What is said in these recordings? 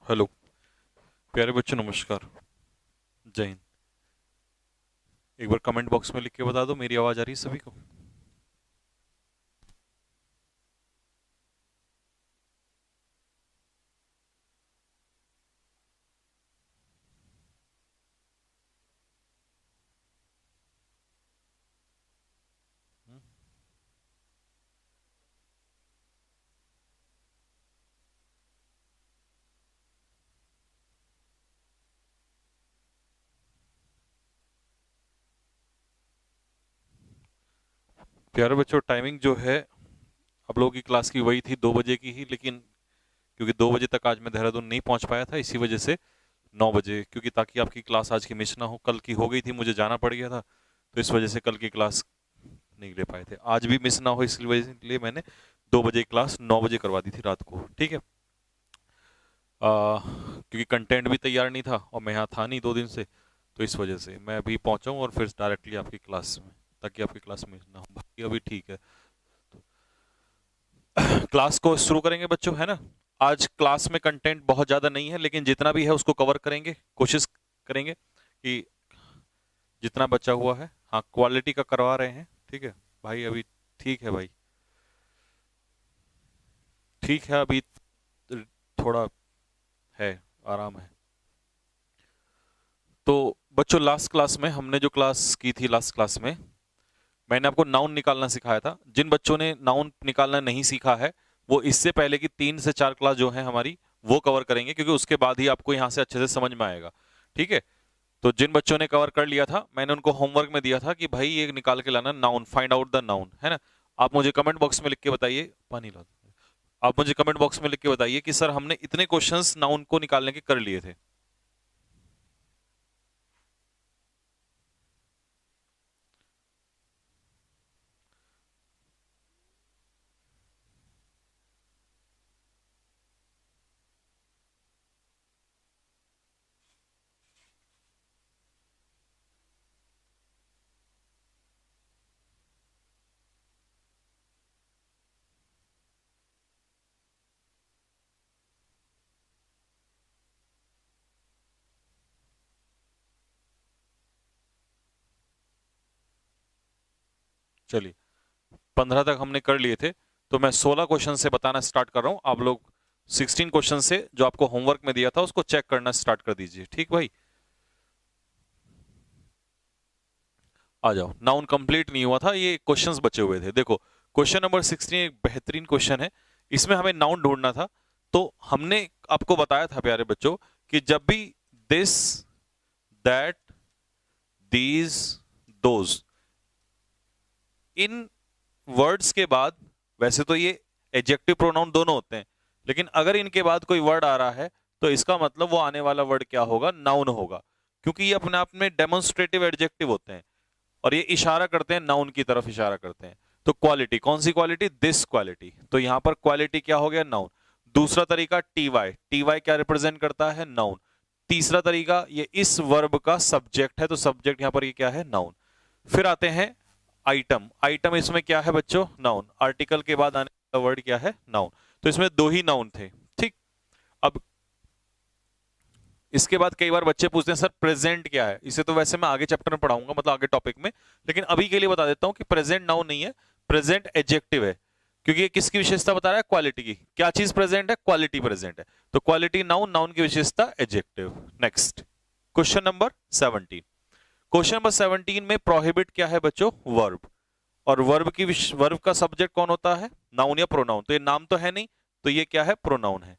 Hello प्यारे बच्चों, नमस्कार। जय हिंद। एक बार कमेंट बॉक्स में लिख के बता दो मेरी आवाज़ आ रही है सभी को। प्यारे बच्चों, टाइमिंग जो है आप लोगों की क्लास की वही थी, 2 बजे की ही, लेकिन क्योंकि 2 बजे तक आज मैं देहरादून नहीं पहुंच पाया था, इसी वजह से 9 बजे, क्योंकि ताकि आपकी क्लास आज की मिस ना हो। कल की हो गई थी, मुझे जाना पड़ गया था, तो इस वजह से कल की क्लास नहीं ले पाए थे। आज भी मिस ना हो इसलिए वजह के लिए मैंने 2 बजे क्लास 9 बजे करवा दी थी रात को। ठीक है। क्योंकि कंटेंट भी तैयार नहीं था और मैं यहाँ था नहीं 2 दिन से, तो इस वजह से मैं अभी पहुंचा हूँ और फिर डायरेक्टली आपकी क्लास में, ताकि आपकी क्लास में ना हो। बाकी अभी ठीक है। क्लास को शुरू करेंगे बच्चों, है ना। आज क्लास में कंटेंट बहुत ज़्यादा नहीं है, लेकिन जितना भी है उसको कवर करेंगे, कोशिश करेंगे कि जितना बचा हुआ है। हाँ, क्वालिटी का करवा रहे हैं, ठीक है भाई। अभी ठीक है भाई, ठीक है अभी थोड़ा है, आराम है। तो बच्चों, लास्ट क्लास में हमने जो क्लास की थी, लास्ट क्लास में मैंने आपको नाउन निकालना सिखाया था। जिन बच्चों ने नाउन निकालना नहीं सीखा है, वो इससे पहले की 3 से 4 क्लास जो है हमारी, वो कवर करेंगे, क्योंकि उसके बाद ही आपको यहाँ से अच्छे से समझ में आएगा। ठीक है। तो जिन बच्चों ने कवर कर लिया था, मैंने उनको होमवर्क में दिया था कि भाई ये निकाल के लाना noun, find out the noun, है ना। आप मुझे कमेंट बॉक्स में लिख के बताइए, पानी ला दो। आप मुझे कमेंट बॉक्स में लिख के बताइए कि सर हमने इतने क्वेश्चंस नाउन को निकालने के कर लिए थे। चलिए, 15 तक हमने कर लिए थे, तो मैं 16 क्वेश्चन से बताना स्टार्ट कर रहा हूं। आप लोग 16 क्वेश्चन से जो आपको होमवर्क में दिया था उसको चेक करना स्टार्ट कर दीजिए। ठीक भाई, आ जाओ। नाउन कंप्लीट नहीं हुआ था, ये क्वेश्चंस बचे हुए थे। देखो, क्वेश्चन नंबर 16 एक बेहतरीन क्वेश्चन है। इसमें हमें नाउन ढूंढना था। तो हमने आपको बताया था प्यारे बच्चों कि जब भी this, that, these, those, in words के बाद, वैसे तो ये एडजेक्टिव प्रोनाउन दोनों होते हैं, लेकिन अगर इनके बाद कोई वर्ड आ रहा है तो इसका मतलब वो आने वाला वर्ड क्या होगा, नाउन होगा। क्योंकि ये अपने आप में डेमोन्स्ट्रेटिव एडजेक्टिव होते हैं और ये इशारा करते हैं, नाउन की तरफ इशारा करते हैं। तो क्वालिटी, कौन सी क्वालिटी, दिस क्वालिटी, तो यहां पर क्वालिटी क्या हो गया, नाउन। दूसरा तरीका टी वाई, टी वाई क्या रिप्रेजेंट करता है, नाउन। तीसरा तरीका, ये इस वर्ब का सब्जेक्ट है, तो सब्जेक्ट यहां पर ये क्या है, नाउन। फिर आते हैं आइटम, आइटम इसमें क्या है बच्चों, नाउन। आर्टिकल के बाद आने वाला वर्ड क्या है, नाउन। तो इसमें दो ही नाउन थे। ठीक। अब इसके बाद कई बार बच्चे पूछते हैं सर प्रेजेंट क्या है। इसे तो वैसे मैं आगे चैप्टर में पढ़ाऊंगा, मतलब आगे टॉपिक में, लेकिन अभी के लिए बता देता हूं कि प्रेजेंट नाउन नहीं है, प्रेजेंट एडजेक्टिव है। क्योंकि ये किसकी विशेषता बता रहा है, क्वालिटी की। क्या चीज प्रेजेंट है, क्वालिटी प्रेजेंट है। तो क्वालिटी नाउन, नाउन की विशेषता adjective. Next, question number 17। Question number 17 में प्रोहिबिट क्या है बच्चों, वर्ब। और वर्ब की वर्ब का सब्जेक्ट कौन होता है, नाउन या प्रोनाउन। तो ये नाम तो है नहीं, तो ये क्या है, प्रोनाउन है।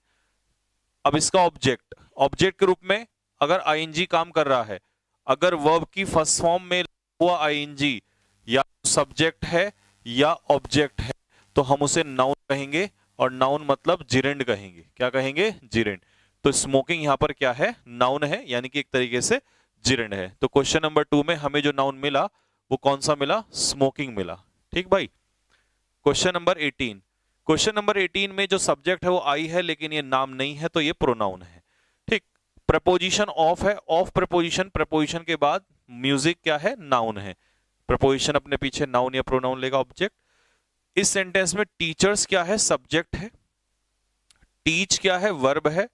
अब इसका ऑब्जेक्ट, ऑब्जेक्ट के रूप में अगर आईएनजी काम कर रहा है, अगर वर्ब की फर्स्ट फॉर्म में हुआ आईएनजी या सब्जेक्ट है या ऑब्जेक्ट है, तो हम उसे नाउन कहेंगे। और नाउन मतलब जिरेंड कहेंगे। क्या कहेंगे, जिरेंड। तो स्मोकिंग यहां पर क्या है, नाउन है, यानी कि एक तरीके से जिरेंड है। तो क्वेश्चन नंबर 2 में हमें जो नाउन मिला वो कौन सा मिला, स्मोकिंग मिला। ठीक भाई। क्वेश्चन नंबर 18, क्वेश्चन नंबर 18 में जो सब्जेक्ट है वो आई है, लेकिन ये नाम नहीं है, तो ये प्रोनाउन है। ठीक। प्रपोजिशन ऑफ है, ऑफ प्रपोजिशन, प्रपोजिशन के बाद म्यूजिक क्या है, नाउन है। प्रपोजिशन अपने पीछे नाउन या प्रोनाउन लेगा, ऑब्जेक्ट। इस सेंटेंस में टीचर्स क्या है, सब्जेक्ट है। टीच क्या है, वर्ब है।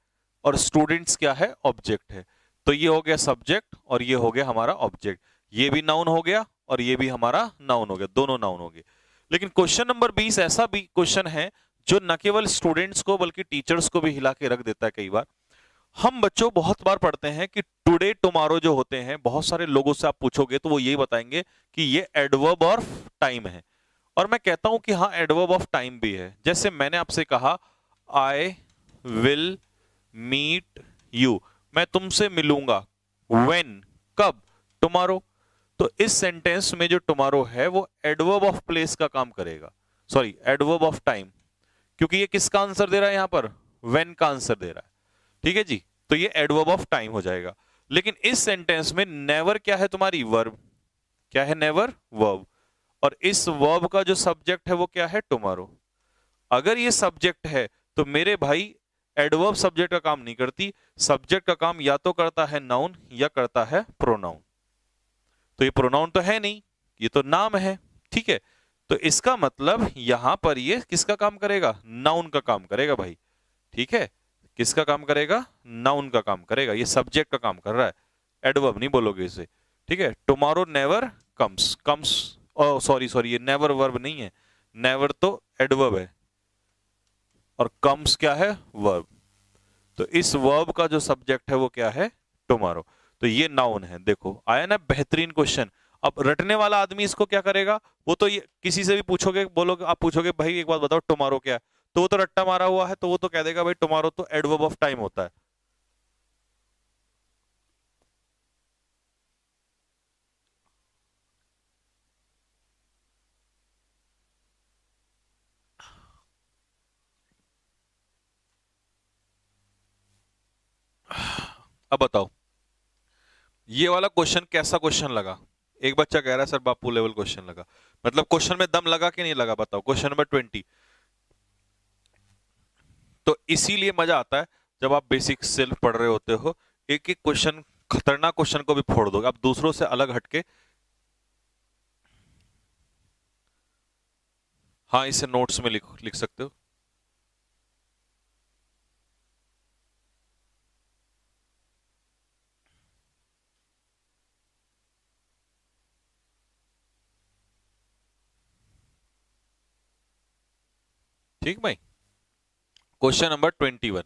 और स्टूडेंट्स क्या है, ऑब्जेक्ट है। तो ये हो गया सब्जेक्ट और ये हो गया हमारा ऑब्जेक्ट। ये भी नाउन हो गया और ये भी हमारा नाउन हो गया, दोनों नाउन हो गए। लेकिन क्वेश्चन नंबर 20 ऐसा भी क्वेश्चन है जो न केवल स्टूडेंट्स को बल्कि टीचर्स को भी हिला के रख देता है। कई बार हम बच्चों बहुत बार पढ़ते हैं कि टुडे टुमारो जो होते हैं, बहुत सारे लोगों से आप पूछोगे तो वो यही बताएंगे कि ये एडवर्ब ऑफ टाइम है। और मैं कहता हूं कि हाँ, एडवर्ब ऑफ टाइम भी है। जैसे मैंने आपसे कहा आई विल मीट यू, मैं तुमसे मिलूंगा। व्हेन, कब, टुमारो। तो इस सेंटेंस में जो टुमारो है वो एडवर्ब ऑफ प्लेस का काम करेगा, सॉरी एडवर्ब ऑफ टाइम, क्योंकि ये किसका आंसर दे रहा है यहां पर, व्हेन का आंसर दे रहा है। ठीक है जी, तो ये एडवर्ब ऑफ टाइम हो जाएगा। लेकिन इस सेंटेंस में नेवर क्या है तुम्हारी, वर्ब। क्या है, नेवर, वर्ब। और इस वर्ब का जो सब्जेक्ट है वो क्या है, टुमारो। अगर ये सब्जेक्ट है तो मेरे भाई एडवर्ब सब्जेक्ट का काम नहीं करती, सब्जेक्ट का काम या तो करता है नाउन या करता है प्रोनाउन। तो ये प्रोनाउन तो है नहीं, ये तो नाम है। ठीक है, तो इसका मतलब यहां पर ये किसका काम करेगा, नाउन का काम करेगा भाई। ठीक है, किसका काम करेगा, नाउन का काम करेगा। ये सब्जेक्ट का काम कर रहा है, एडवर्ब नहीं बोलोगे इसे। ठीक है, टुमारो नेवर कम्स, कम्स, ओ सॉरी सॉरी, ये नेवर वर्ब नहीं है, नेवर तो एडवर्ब है और कम्स क्या है, वर्ब। तो इस वर्ब का जो सब्जेक्ट है वो क्या है, टुमारो। तो ये नाउन है। देखो आया ना बेहतरीन क्वेश्चन। अब रटने वाला आदमी इसको क्या करेगा, वो तो ये किसी से भी पूछोगे, बोलोगे, आप पूछोगे भाई एक बात बताओ टुमारो क्या है, तो वो तो रट्टा मारा हुआ है, तो वो तो कह देगा भाई टुमारो तो एडवर्ब ऑफ टाइम होता है। अब बताओ ये वाला क्वेश्चन कैसा क्वेश्चन लगा। एक बच्चा कह रहा है सर बापू लेवल क्वेश्चन लगा। मतलब क्वेश्चन में दम लगा कि नहीं लगा, बताओ। Question number 20। तो इसीलिए मजा आता है जब आप बेसिक सेल्फ पढ़ रहे होते हो, एक एक क्वेश्चन, खतरनाक क्वेश्चन को भी फोड़ दोगे आप दूसरों से अलग हटके। हाँ, इसे नोट्स में लिख लिख सकते हो। ठीक भाई, क्वेश्चन नंबर 21।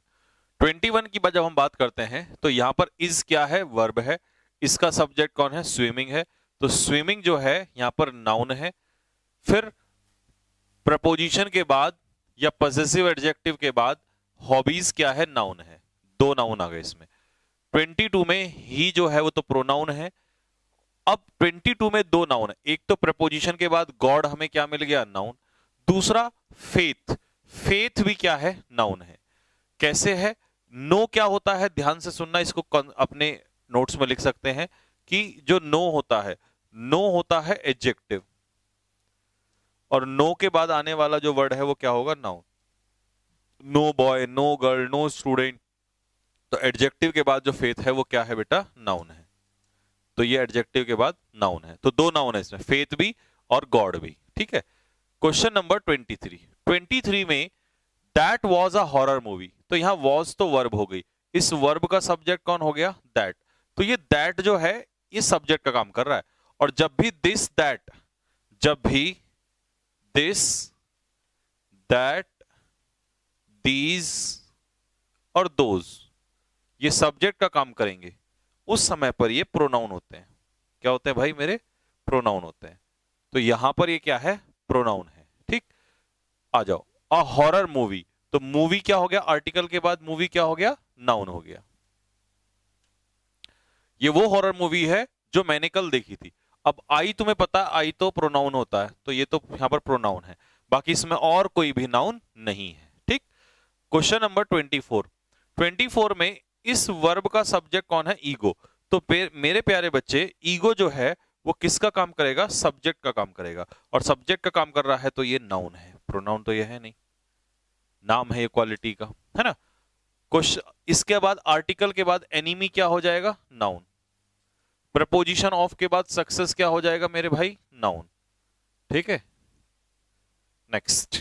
21 की जब हम बात करते हैं तो यहां पर इज क्या है, वर्ब है। इसका सब्जेक्ट कौन है, स्विमिंग है। तो स्विमिंग जो है यहां पर नाउन है। फिर प्रपोजिशन के बाद या पजेसिव एडजेक्टिव के बाद हॉबीज क्या है, नाउन है। दो नाउन आ गए इसमें। 22 में ही जो है वो तो प्रोनाउन है। अब 22 में दो नाउन है, एक तो प्रपोजिशन के बाद गॉड हमें क्या मिल गया, नाउन। दूसरा फेथ, फेथ भी क्या है, नाउन है। कैसे है, नो क्या होता है, ध्यान से सुनना, इसको अपने नोट्स में लिख सकते हैं कि जो नो होता है, नो होता है एडजेक्टिव, और नो के बाद आने वाला जो वर्ड है वो क्या होगा, noun. No boy, no girl, no student. तो एडजेक्टिव के बाद जो फेथ है वो क्या है बेटा, नाउन है। तो ये एडजेक्टिव के बाद नाउन है, तो दो नाउन है इसमें, फेथ भी और गॉड भी। ठीक है, क्वेश्चन नंबर 23। 23 में that was a horror movie. तो यहां वॉज तो वर्ब हो गई, इस वर्ब का सब्जेक्ट कौन हो गया, दैट। तो ये दैट जो है ये सब्जेक्ट का काम कर रहा है। और जब भी दिस दैट, जब भी दिस दैट दीज और दोज ये सब्जेक्ट का काम करेंगे, उस समय पर ये प्रोनाउन होते हैं। क्या होते हैं भाई मेरे, प्रोनाउन होते हैं। तो यहां पर ये क्या है, प्रोनाउन है। ठीक, आ जाओ, अ हॉरर मूवी। तो मूवी क्या हो गया, आर्टिकल के बाद मूवी क्या हो गया, नाउन हो गया। ये वो हॉरर मूवी है जो मैंने कल देखी थी। अब आई तुम्हें पता है, आई तो प्रोनाउन होता है, तो ये तो यहां पर प्रोनाउन है, बाकी इसमें और कोई भी नाउन नहीं है। ठीक, क्वेश्चन नंबर 24। 24 में इस वर्ब का सब्जेक्ट कौन है, ईगो। तो मेरे प्यारे बच्चे, ईगो जो है वो किसका काम करेगा, सब्जेक्ट का काम करेगा। और सब्जेक्ट का काम कर रहा है तो ये नाउन है, प्रोनाउन तो ये है नहीं, नाम है ये क्वालिटी का, है ना। क्वेश्चन इसके बाद आर्टिकल के बाद एनिमी क्या हो जाएगा, नाउन। प्रपोजिशन ऑफ के बाद सक्सेस क्या हो जाएगा मेरे भाई, नाउन। ठीक है, next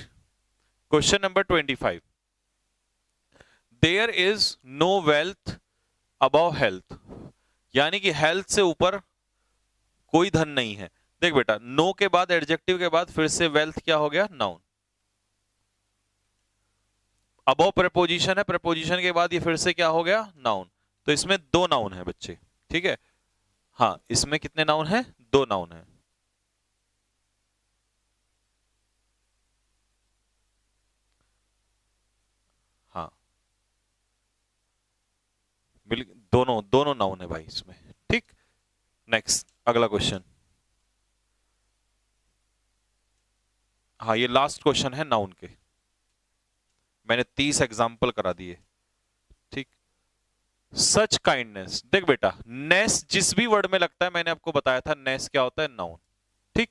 question number 25। There is no wealth above health, यानी कि हेल्थ से ऊपर कोई धन नहीं है। देख बेटा, नो के बाद एडजेक्टिव के बाद फिर से वेल्थ क्या हो गया, नाउन। अबव प्रेपोजिशन है, प्रेपोजिशन के बाद ये फिर से क्या हो गया, नाउन। तो इसमें दो नाउन है बच्चे, ठीक है। हाँ, इसमें कितने नाउन हैं, दो नाउन है। हाँ, दोनों दोनों नाउन है भाई इसमें, ठीक। नेक्स्ट, अगला क्वेश्चन। हाँ, ये लास्ट क्वेश्चन है नाउन के, मैंने 30 एग्जाम्पल करा दिए, ठीक। सच काइंडनेस, देख बेटा, नेस जिस भी वर्ड में लगता है, मैंने आपको बताया था नेस क्या होता है, नाउन, ठीक।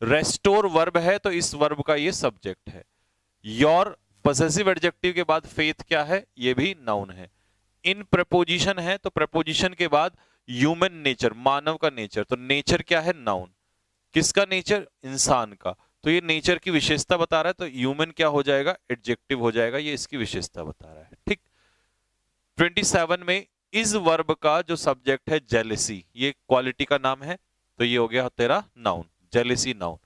रेस्टोर वर्ब है, तो इस वर्ब का ये सब्जेक्ट है। योर पॉसेसिव एडजेक्टिव के बाद फेथ क्या है, ये भी नाउन है। इन प्रपोजिशन है, तो प्रपोजिशन के बाद ह्यूमन नेचर, मानव का नेचर, तो नेचर क्या है, नाउन। किसका नेचर, इंसान का, तो ये नेचर की विशेषता बता रहा है, तो ह्यूमन क्या हो जाएगा, एडजेक्टिव हो जाएगा, ये इसकी विशेषता बता रहा है, ठीक। 27 में इस वर्ब का जो सब्जेक्ट है जेलेसी, ये क्वालिटी का नाम है, तो ये हो गया तेरा नाउन, जेलेसी नाउन।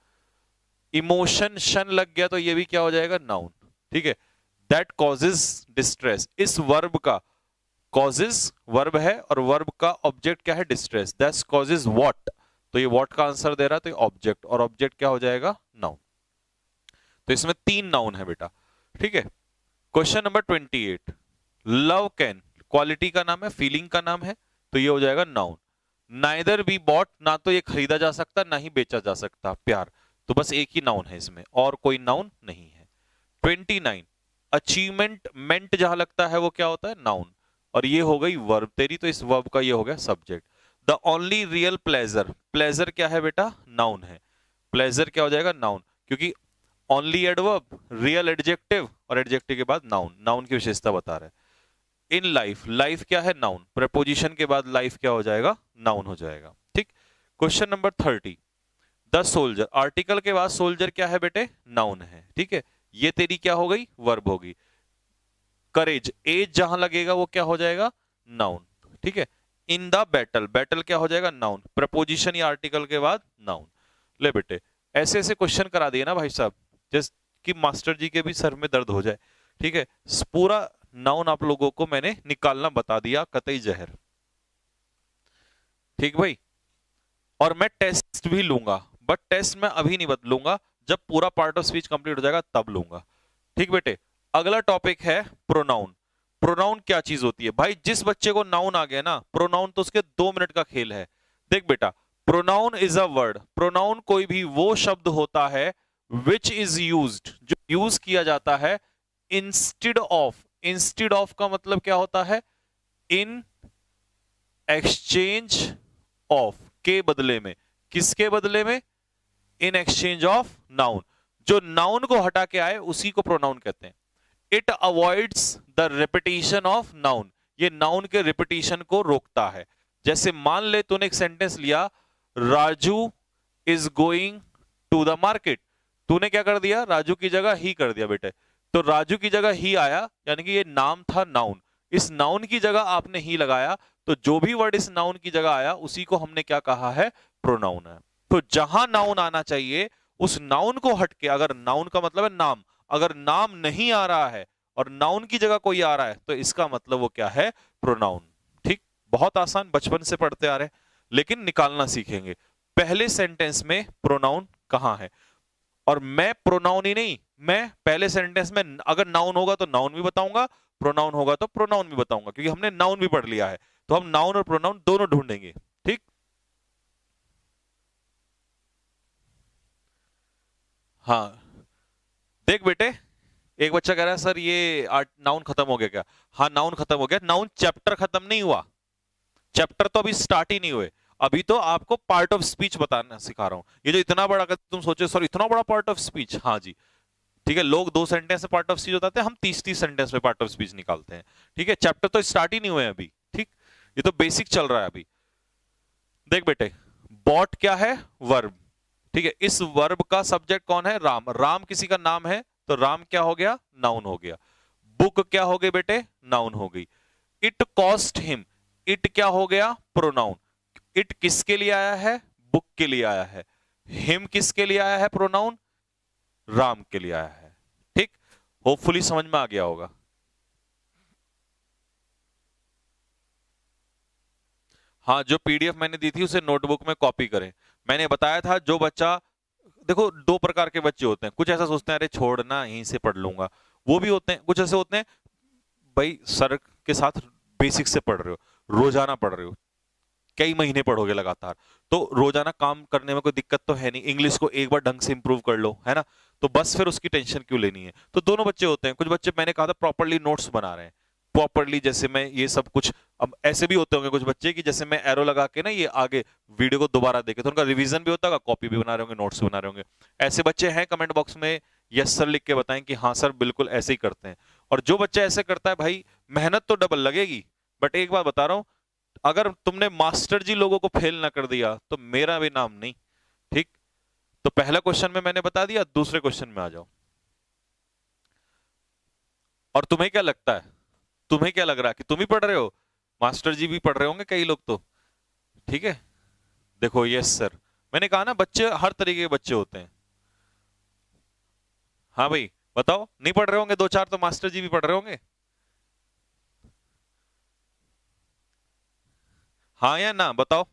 इमोशन शन लग गया, तो ये भी क्या हो जाएगा, नाउन, ठीक है। दैट कॉजेज डिस्ट्रेस, इस वर्ब का कॉजेज वर्ब है और वर्ब का ऑब्जेक्ट क्या है, डिस्ट्रेस। दैट कॉजेज व्हाट, तो ये व्हाट का आंसर दे रहा है, तो ये ऑब्जेक्ट, और ऑब्जेक्ट क्या हो जाएगा, नाउन। तो इसमें तीन नाउन है बेटा, ठीक है। Question number 28, love can, quality का नाम है, फीलिंग का नाम है, तो ये हो जाएगा नाउन। नाइदर बी बॉट, ना तो ये खरीदा जा सकता ना ही बेचा जा सकता, प्यार, तो बस एक ही नाउन है इसमें, और कोई नाउन नहीं है। 29, अचीवमेंट, मेंट जहां लगता है वो क्या होता है, नाउन, और ये हो गई वर्ब तेरी, तो इस वर्ब का ये हो गया subject. The only real pleasure, pleasure क्या है बेटा, नाउन है, प्लेजर क्या हो जाएगा, नाउन, क्योंकि ओनली एडवर्ब, रियल एडजेक्टिव, और एडजेक्टिव के बाद नाउन, नाउन की विशेषता बता रहा है। इन लाइफ, लाइफ क्या है, नाउन, प्रपोजिशन के बाद लाइफ क्या हो जाएगा, नाउन हो जाएगा, ठीक। Question number 30, the soldier, article के बाद सोल्जर क्या है बेटे, नाउन है, ठीक है। ये तेरी क्या हो गई, वर्ब होगी। करेज, एज जहां लगेगा वो क्या हो जाएगा, नाउन, ठीक है। इन द बैटल, बैटल क्या हो जाएगा, नाउन, प्रपोजिशन या आर्टिकल के बाद नाउन। ले बेटे, ऐसे ऐसे क्वेश्चन करा दिए ना भाई साहब, जैसे कि मास्टर जी के भी सर में दर्द हो जाए, ठीक है। पूरा नाउन आप लोगों को मैंने निकालना बता दिया, कतई जहर, ठीक भाई। और मैं टेस्ट भी लूंगा, बट टेस्ट मैं अभी नहीं लूंगा, जब पूरा पार्ट ऑफ स्पीच कंप्लीट हो जाएगा तब लूंगा, ठीक बेटे। अगला टॉपिक है प्रोनाउन। प्रोनाउन क्या चीज होती है भाई, जिस बच्चे को नाउन आ गया ना, प्रोनाउन तो उसके 2 मिनट का खेल है। देख बेटा, pronoun is a word, pronoun कोई भी वो शब्द होता है विच इज यूज्ड, जो यूज किया जाता है इंस्टेड ऑफ, इंस्टेड ऑफ का मतलब क्या होता है, इन एक्सचेंज ऑफ, के बदले में, किसके बदले में, इन एक्सचेंज ऑफ नाउन, जो नाउन को हटा के आए उसी को प्रोनाउन कहते हैं। It avoids the repetition of noun, ये नाउन के रिपीटिशन को रोकता है। जैसे मान ले तूने एक सेंटेंस लिया, Raju is going to the market, तूने क्या कर दिया, राजू की जगह ही कर दिया बेटे, तो राजू की जगह ही आया, यानी कि ये नाम था नाउन, इस नाउन की जगह आपने ही लगाया, तो जो भी वर्ड इस नाउन की जगह आया उसी को हमने क्या कहा है, प्रोनाउन है। तो जहां नाउन आना चाहिए उस नाउन को हटके, अगर नाउन का मतलब है नाम, अगर नाम नहीं आ रहा है और नाउन की जगह कोई आ रहा है, तो इसका मतलब वो क्या है, प्रोनाउन, ठीक। बहुत आसान, बचपन से पढ़ते आ रहे हैं, लेकिन निकालना सीखेंगे। पहले सेंटेंस में प्रोनाउन कहां है, और मैं प्रोनाउन ही नहीं, मैं पहले सेंटेंस में अगर नाउन होगा तो नाउन भी बताऊंगा, प्रोनाउन होगा तो प्रोनाउन भी बताऊंगा, क्योंकि हमने नाउन भी पढ़ लिया है, तो हम नाउन और प्रोनाउन दोनों ढूंढेंगे, ठीक। हाँ, देख बेटे, एक बच्चा कह रहा है सर ये नाउन खत्म हो गया क्या, हाँ नाउन खत्म हो गया, नाउन चैप्टर खत्म नहीं हुआ, चैप्टर तो अभी स्टार्ट ही नहीं हुए, अभी तो आपको पार्ट ऑफ स्पीच बताना सिखा रहा हूं। ये जो इतना बड़ा, अगर तुम सोचे सर इतना बड़ा पार्ट ऑफ स्पीच, हाँ जी, ठीक है, लोग 2 सेंटेंस में पार्ट ऑफ स्पीच बताते हैं, हम 30-30 सेंटेंस में पार्ट ऑफ स्पीच निकालते हैं, ठीक है। चैप्टर तो स्टार्ट ही नहीं हुए अभी, ठीक, ये तो बेसिक चल रहा है अभी। देख बेटे, बॉट क्या है, वर्ब, ठीक है, इस वर्ब का सब्जेक्ट कौन है, राम, राम किसी का नाम है, तो राम क्या हो गया, नाउन हो गया। बुक क्या हो गई बेटे, नाउन हो गई। इट कॉस्ट हिम, इट क्या हो गया, प्रोनाउन। इट किसके लिए आया है, बुक के लिए आया है। हिम किसके लिए आया है, प्रोनाउन, राम के लिए आया है। ठीक, होपफुली समझ में आ गया होगा। हाँ, जो पीडीएफ मैंने दी थी उसे नोटबुक में कॉपी करें। मैंने बताया था जो बच्चा, देखो दो प्रकार के बच्चे होते हैं, कुछ ऐसा सोचते हैं अरे छोड़ना यहीं से पढ़ लूंगा, वो भी होते हैं। कुछ ऐसे होते हैं भाई सर के साथ बेसिक से पढ़ रहे हो, रोजाना पढ़ रहे हो, कई महीने पढ़ोगे लगातार, तो रोजाना काम करने में कोई दिक्कत तो है नहीं, इंग्लिश को एक बार ढंग से इंप्रूव कर लो, है ना, तो बस फिर उसकी टेंशन क्यों लेनी है। तो दोनों बच्चे होते हैं। कुछ बच्चे मैंने कहा था प्रॉपरली नोट्स बना रहे हैं, प्रॉपरली, जैसे मैं ये सब कुछ, अब ऐसे भी होते होंगे कुछ बच्चे कि जैसे मैं एरो लगा के ना ये आगे वीडियो को दोबारा देखे, तो उनका रिवीजन भी होता होगा, कॉपी भी बना रहे होंगे, नोट्स भी बना रहे होंगे। ऐसे बच्चे हैं, कमेंट बॉक्स में यस सर लिख के बताएं कि हाँ सर बिल्कुल ऐसे ही करते हैं। और जो बच्चा ऐसे करता है भाई, मेहनत तो डबल लगेगी, बट एक बात बता रहा हूं, अगर तुमने मास्टर जी लोगों को फेल ना कर दिया तो मेरा भी नाम नहीं। ठीक, तो पहला क्वेश्चन में मैंने बता दिया, दूसरे क्वेश्चन में आ जाओ। और तुम्हें क्या लगता है, तुम्हें क्या लग रहा है कि तुम ही पढ़ रहे हो, मास्टर जी भी पढ़ रहे होंगे कई लोग तो। ठीक है, देखो यस सर, मैंने कहा ना बच्चे हर तरीके के बच्चे होते हैं। हाँ भाई बताओ, नहीं पढ़ रहे होंगे दो चार तो मास्टर जी भी पढ़ रहे होंगे। हाँ या ना बताओ,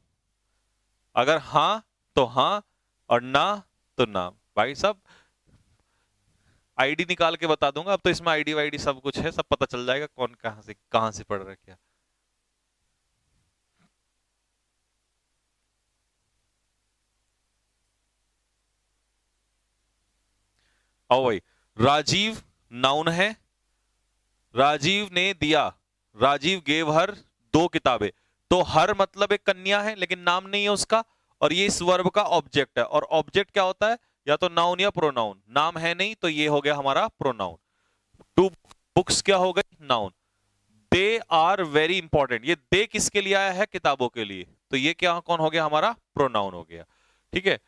अगर हाँ तो हाँ, और ना तो ना। भाई साहब आईडी निकाल के बता दूंगा, अब तो इसमें आईडी वाईडी सब कुछ है, सब पता चल जाएगा कौन कहां से पढ़ रहा है क्या। आओ भाई, राजीव नाउन है, राजीव ने दिया, राजीव गेव हर दो किताबें, तो हर मतलब एक कन्या है लेकिन नाम नहीं है उसका, और ये इस वर्ब का ऑब्जेक्ट है। और ऑब्जेक्ट क्या होता है, या तो नाउन या प्रोनाउन, नाम है नहीं तो ये हो गया हमारा प्रोनाउन। टू बुक्स क्या हो गई, noun. They are very important, ये दे किसके लिए आया है, किताबों के लिए, तो ये क्या कौन हो गया हमारा, प्रोनाउन हो गया। ठीक है,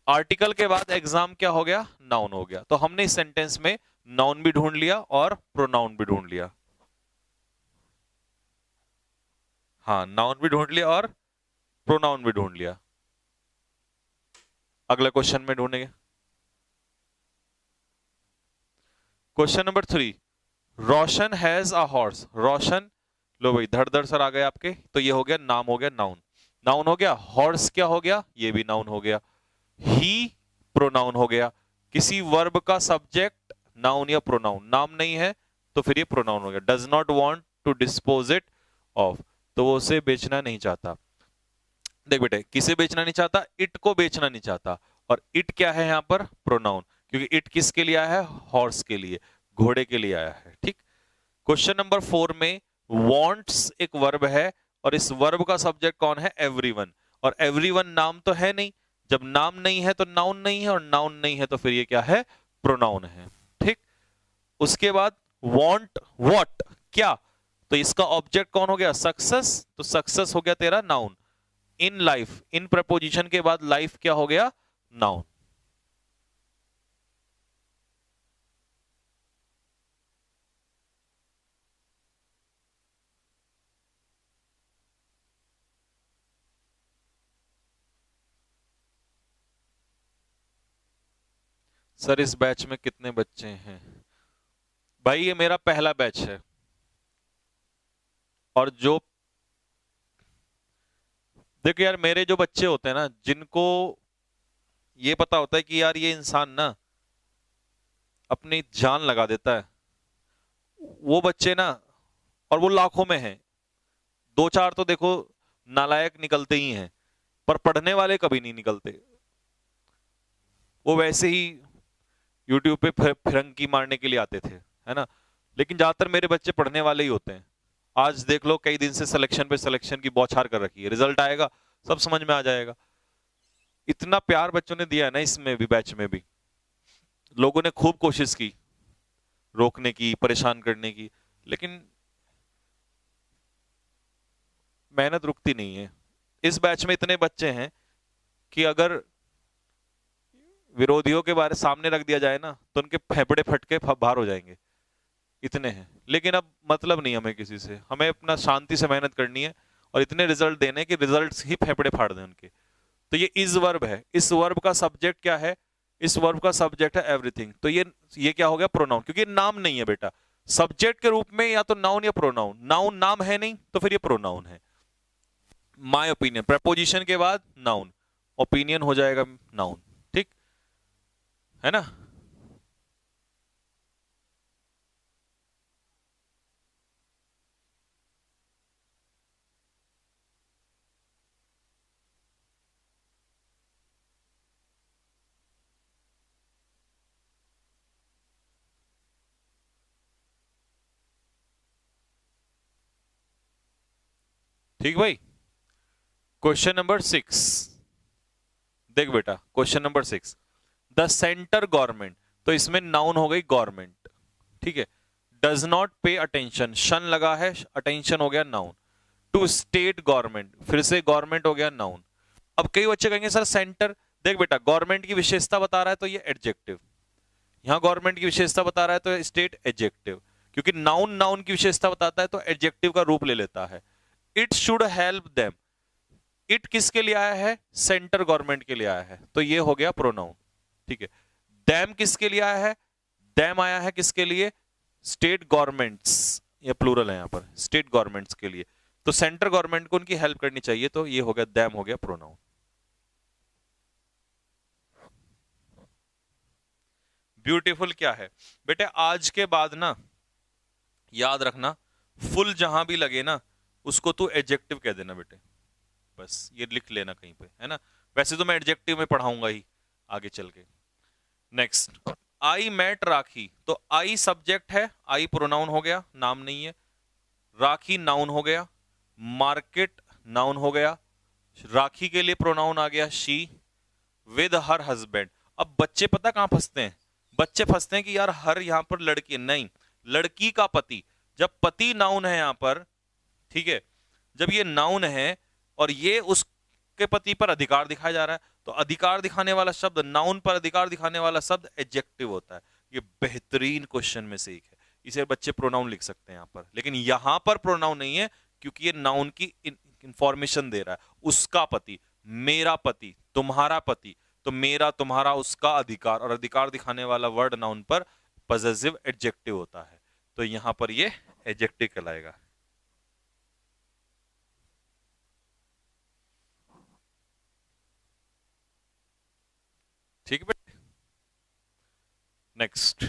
आर्टिकल के बाद एग्जाम क्या हो गया, नाउन हो गया। तो हमने इस सेंटेंस में नाउन भी ढूंढ लिया और प्रोनाउन भी ढूंढ लिया। हाँ, नाउन भी ढूंढ लिया और प्रोनाउन भी ढूंढ लिया। अगले क्वेश्चन में ढूंढेंगे। Question number 3, Roshan has a horse. Roshan, लो भाई धड़ धड़ सर आ गए आपके, तो ये हो गया नाम, हो गया नाउन, नाउन हो गया। हॉर्स क्या हो गया, ये भी नाउन हो गया। ही प्रोनाउन हो गया। किसी वर्ब का सब्जेक्ट नाउन या प्रोनाउन, नाम नहीं है तो फिर ये प्रोनाउन हो गया। Does not want to dispose it of, तो वो उसे बेचना नहीं चाहता। देख बेटे, किसे बेचना नहीं चाहता, इट को बेचना नहीं चाहता। और इट क्या है यहां पर, प्रोनाउन, क्योंकि इट किसके लिए आया है, हॉर्स के लिए, घोड़े के लिए आया है। ठीक, क्वेश्चन नंबर 4 में वॉन्ट्स एक वर्ब है, और इस वर्ब का सब्जेक्ट कौन है, एवरीवन। और एवरीवन नाम तो है नहीं, जब नाम नहीं है तो नाउन नहीं है, और नाउन नहीं है तो फिर ये क्या है, प्रोनाउन है। ठीक, उसके बाद वॉन्ट व्हाट, क्या, तो इसका ऑब्जेक्ट कौन हो गया, सक्सेस, तो सक्सेस हो गया तेरा noun. In life, in preposition के बाद लाइफ क्या हो गया, नाउन। सर इस बैच में कितने बच्चे हैं, भाई ये मेरा पहला बैच है, और जो, देखो यार मेरे जो बच्चे होते हैं ना, जिनको ये पता होता है कि यार ये इंसान ना अपनी जान लगा देता है, वो बच्चे ना, और वो लाखों में हैं, दो चार तो देखो नालायक निकलते ही हैं, पर पढ़ने वाले कभी नहीं निकलते। वो वैसे ही यूट्यूब पे फिरंगी मारने के लिए आते थे, है ना, लेकिन ज्यादातर मेरे बच्चे पढ़ने वाले ही होते हैं। आज देख लो कई दिन से सिलेक्शन पे सिलेक्शन की बौछार कर रखी है, रिजल्ट आएगा सब समझ में आ जाएगा। इतना प्यार बच्चों ने दिया है ना इसमें भी, बैच में भी लोगों ने खूब कोशिश की रोकने की, परेशान करने की, लेकिन मेहनत रुकती नहीं है। इस बैच में इतने बच्चे हैं कि अगर विरोधियों के बारे सामने रख दिया जाए ना तो उनके फेफड़े फट के बाहर हो जाएंगे। इतने हैं, लेकिन अब मतलब नहीं हमें किसी से, हमें अपना शांति से मेहनत करनी है और इतने रिजल्ट देने कि रिजल्ट्स ही फेफड़े फाड़ दें उनके। तो ये इज वर्ब है, इस वर्ब का सब्जेक्ट क्या है, इस वर्ब का सब्जेक्ट है एवरीथिंग। तो ये क्या हो गया, प्रोनाउन, क्योंकि नाम नहीं है बेटा। सब्जेक्ट के रूप में या तो नाउन या प्रोनाउन, नाउन नाम है नहीं तो फिर ये प्रोनाउन है। माय ओपिनियन, प्रपोजिशन के बाद नाउन, ओपिनियन हो जाएगा नाउन, ठीक है ना। ठीक भाई। क्वेश्चन नंबर 6, देख बेटा question number 6, the centre government, तो इसमें नाउन हो गई गवर्नमेंट, ठीक है। डज नॉट पे अटेंशन, शन लगा है, अटेंशन हो गया नाउन। टू स्टेट गवर्नमेंट, फिर से गवर्नमेंट हो गया नाउन। अब कई बच्चे कहेंगे सर सेंटर, देख बेटा गवर्नमेंट की विशेषता बता रहा है तो ये एडजेक्टिव, यहां गवर्नमेंट की विशेषता बता रहा है तो स्टेट एडजेक्टिव, क्योंकि नाउन नाउन की विशेषता बताता है तो एडजेक्टिव का रूप ले लेता है। It should help them, it किसके लिए आया है, सेंटर गवर्नमेंट के लिए आया है, तो ये हो गया प्रोनाउन, ठीक है। दैम किसके लिए आया है, दैम आया है किसके लिए, स्टेट गवर्नमेंट्स, ये प्लूरल है यहां पर, स्टेट गवर्नमेंट्स के लिए, तो सेंटर गवर्नमेंट को उनकी हेल्प करनी चाहिए, तो ये हो गया दैम, हो गया प्रोनाउन। ब्यूटीफुल क्या है बेटे, आज के बाद ना याद रखना, फुल जहां भी लगे ना उसको तू एडजेक्टिव कह देना बेटे, बस ये लिख लेना कहीं पे, है ना। वैसे तो मैं एडजेक्टिव में पढ़ाऊंगा ही आगे चल के। नेक्स्ट, आई मेट राखी, तो आई सब्जेक्ट है, आई प्रोनाउन हो गया, नाम नहीं है। राखी नाउन हो गया, मार्केट नाउन हो गया, राखी के लिए प्रोनाउन आ गया शी, विद हर हस्बैंड। अब बच्चे पता कहां फंसते हैं, बच्चे फंसते हैं कि यार हर यहां पर लड़की, नहीं, लड़की का पति, जब पति नाउन है यहां पर, ठीक है, जब ये नाउन है और ये उसके पति पर अधिकार दिखाया जा रहा है, तो अधिकार दिखाने वाला शब्द, नाउन पर अधिकार दिखाने वाला शब्द एडजेक्टिव होता है। ये बेहतरीन क्वेश्चन में से एक है, इसे बच्चे प्रोनाउन लिख सकते हैं यहां पर, लेकिन यहां पर प्रोनाउन नहीं है क्योंकि ये नाउन की इंफॉर्मेशन दे रहा है। उसका पति, मेरा पति, तुम्हारा पति, तो मेरा तुम्हारा उसका अधिकार, और अधिकार दिखाने वाला वर्ड नाउन पर पॉसेसिव एडजेक्टिव होता है, तो यहां पर ये एडजेक्टिव कहलाएगा। ठीक है। Next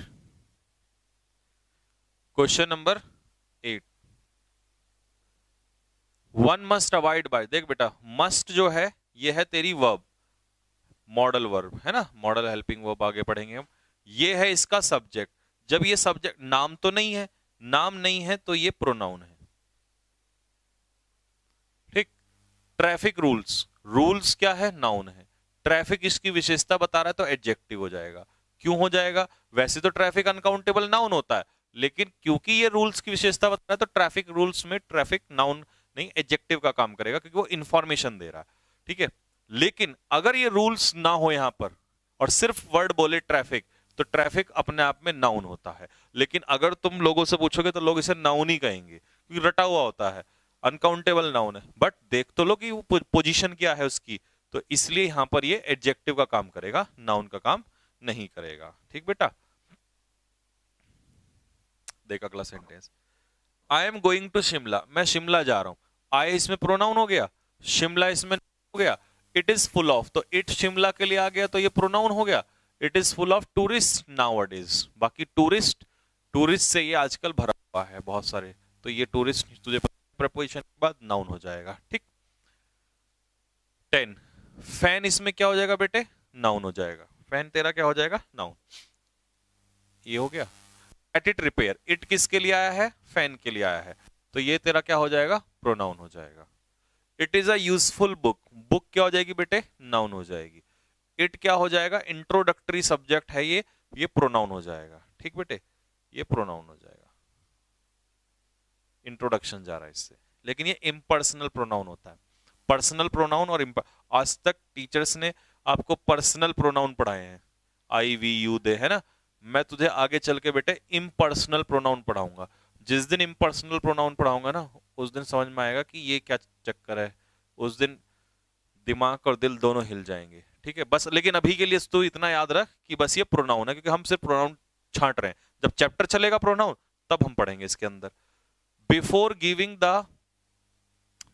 question number 8, one must avoid by, देख बेटा मस्ट जो है ये है तेरी वर्ब, मॉडल वर्ब है ना, मॉडल हेल्पिंग वर्ब आगे पढ़ेंगे हम। ये है इसका सब्जेक्ट, जब ये सब्जेक्ट, नाम तो नहीं है, नाम नहीं है तो ये प्रोनाउन है, ठीक। ट्रैफिक रूल्स, रूल्स क्या है, नाउन है। ट्रैफिक इसकी विशेषता बता रहा है तो एडजेक्टिव हो जाएगा। क्यों हो जाएगा, वैसे तो ट्रैफिक अनकाउंटेबल नाउन होता है, लेकिन क्योंकि ये रूल्स की विशेषता बता रहा है तो ट्रैफिक रूल्स में ट्रैफिक नाउन नहीं एडजेक्टिव का काम करेगा, क्योंकि वो इंफॉर्मेशन दे रहा है, ठीक है। लेकिन अगर ये रूल्स ना हो यहां पर और सिर्फ वर्ड बोले ट्रैफिक, तो ट्रैफिक अपने आप में नाउन होता है। लेकिन अगर तुम लोगों से पूछोगे तो लोग इसे नाउन ही कहेंगे, क्योंकि रटा हुआ होता है, अनकाउंटेबल नाउन है। बट देख तो लो कि वो पोजीशन क्या है उसकी, तो इसलिए यहां पर ये एडजेक्टिव का काम करेगा, नाउन का काम नहीं करेगा, ठीक बेटा। देख अगला sentence, I am going to Shimla, मैं शिमला जा रहा हूं। आई इसमें प्रोनाउन हो गया, शिमला इसमें हो गया। इट इज फुल ऑफ, तो इट शिमला के लिए आ गया तो ये प्रोनाउन हो गया। It is full of tourist nowadays, बाकी टूरिस्ट, टूरिस्ट से ये आजकल भरा हुआ है बहुत सारे, तो ये टूरिस्ट तुझे प्रपोजिशन के बाद नाउन हो जाएगा, ठीक। 10, फैन इसमें क्या हो जाएगा बेटे, नाउन हो जाएगा, फैन तेरा क्या हो जाएगा, नाउन, ये हो गया। एट इट रिपेयर, इट किसके लिए आया है, फैन के लिए आया है, तो ये तेरा क्या हो जाएगा, प्रोनाउन हो जाएगा। It is a useful book, book क्या हो जाएगी बेटे, नाउन हो जाएगी। इट क्या हो जाएगा, इंट्रोडक्टरी सब्जेक्ट है ये प्रोनाउन हो जाएगा, ठीक बेटे, ये प्रोनाउन हो जाएगा, इंट्रोडक्शन जा रहा है इससे। लेकिन ये इम्पर्सनल प्रोनाउन होता है, पर्सनल प्रोनाउन और आज तक टीचर्स ने आपको पर्सनल प्रोनाउन पढ़ाए हैं, आई वी यू दे, है ना, मैं तुझे आगे चल के बेटे इम्पर्सनल प्रोनाउन पढ़ाऊंगा। जिस दिन इम्पर्सनल प्रोनाउन पढ़ाऊंगा ना, उस दिन समझ में आएगा कि ये क्या चक्कर है। उस दिन दिमाग और दिल दोनों हिल जाएंगे, ठीक है। बस लेकिन अभी के लिए तू इतना याद रख कि बस ये प्रोनाउन है, क्योंकि हम सिर्फ प्रोनाउन छांट रहे हैं। जब चैप्टर चलेगा प्रोनाउन, तब हम पढ़ेंगे इसके अंदर। Before giving the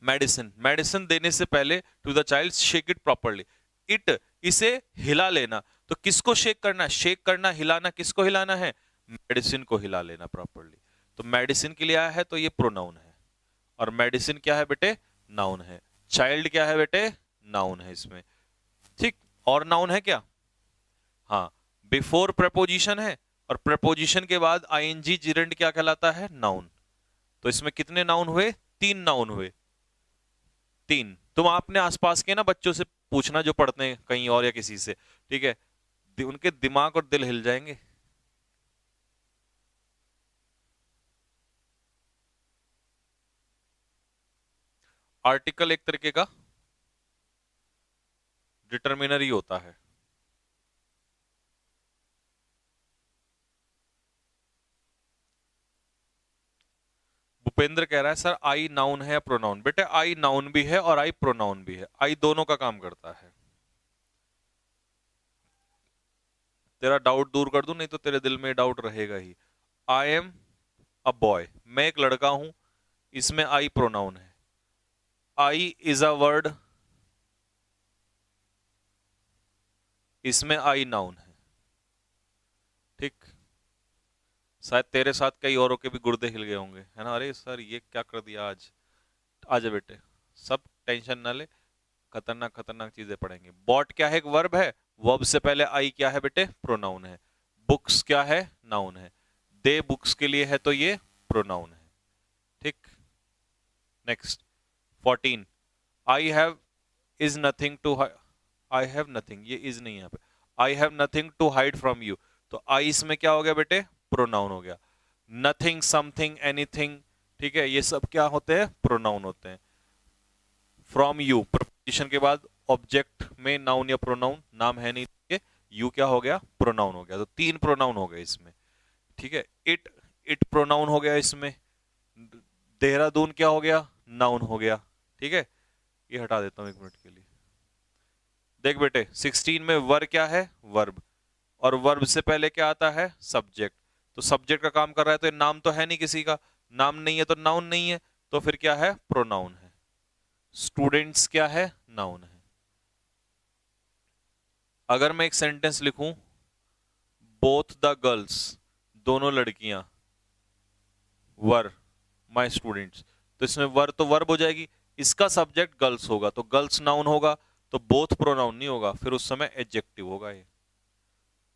medicine, medicine देने से पहले to the child shake it properly. It, इसे हिला लेना। तो किसको शेक करना? शेक करना, हिलाना, किसको हिलाना है? मेडिसिन को हिला लेना प्रॉपरली। तो मेडिसिन के लिए आया है, तो ये प्रोनाउन है। और मेडिसिन क्या है बेटे? नाउन है। चाइल्ड क्या है बेटे? नाउन है इसमें, ठीक। और नाउन है क्या? हाँ, बिफोर प्रपोजिशन है, और प्रपोजिशन के बाद आईएनजी जिरेंड क्या कहलाता है? नाउन। तो इसमें कितने नाउन हुए? 3 नाउन हुए। 3। तुम अपने आसपास के ना बच्चों से पूछना जो पढ़ते हैं कहीं और या किसी से, ठीक है, उनके दिमाग और दिल हिल जाएंगे। आर्टिकल एक तरीके का डिटर्मिनर ही होता है। भूपेंद्र कह रहा है सर आई नाउन है या प्रोनाउन? बेटे आई नाउन भी है और आई प्रोनाउन भी है। आई दोनों का काम करता है। तेरा डाउट दूर कर दूं, नहीं तो तेरे दिल में डाउट रहेगा ही। आई एम अ बॉय, मैं एक लड़का हूं, इसमें आई प्रोनाउन है। आई इज अ वर्ड, इसमें आई नाउन है, ठीक। शायद तेरे साथ कई औरों के भी गुर्दे हिल गए होंगे, है ना? अरे सर ये क्या कर दिया आज। आजा बेटे, सब टेंशन ना ले, खतरनाक खतरनाक चीजें पढ़ेंगे। बॉट क्या है? एक वर्ब है। वर्ब से पहले आई क्या है बेटे? प्रोनाउन है। बुक्स क्या है? नाउन है। दे बुक्स के लिए है, तो ये प्रोनाउन है, ठीक। Next 14, I have is nothing to, I have nothing, ये इज नहीं है यहाँ पे। I have nothing to hide from you, तो आई इसमें क्या हो गया बेटे? प्रोनाउन हो गया। नथिंग, समथिंग, एनीथिंग, ठीक है, ये सब क्या होते हैं? प्रोनाउन होते हैं। फ्रॉम यू, प्रपोजिशन के बाद ऑब्जेक्ट में नाउन या प्रोनाउन, नाम है नहीं, यू क्या हो गया? प्रोनाउन हो गया। तो 3 प्रोनाउन हो गए इसमें, ठीक है। इट, इट प्रोनाउन हो गया इसमें। देहरादून क्या हो गया? नाउन हो गया, ठीक है। ये हटा देता हूं 1 मिनट के लिए। देख बेटे 16 में वर क्या है? वर्ब। और वर्ब से पहले क्या आता है? सब्जेक्ट। तो सब्जेक्ट का काम कर रहा है, तो ये नाम तो है नहीं किसी का, नाम नहीं है तो नाउन नहीं है, तो फिर क्या है? प्रोनाउन है। स्टूडेंट्स क्या है? नाउन है। अगर मैं एक सेंटेंस लिखूं, बोथ द गर्ल्स, दोनों लड़कियां, वर माय स्टूडेंट्स, तो इसमें वर तो वर्ब हो जाएगी, इसका सब्जेक्ट गर्ल्स होगा, तो गर्ल्स नाउन होगा, तो बोथ प्रोनाउन नहीं होगा, फिर उस समय एडजेक्टिव होगा ये,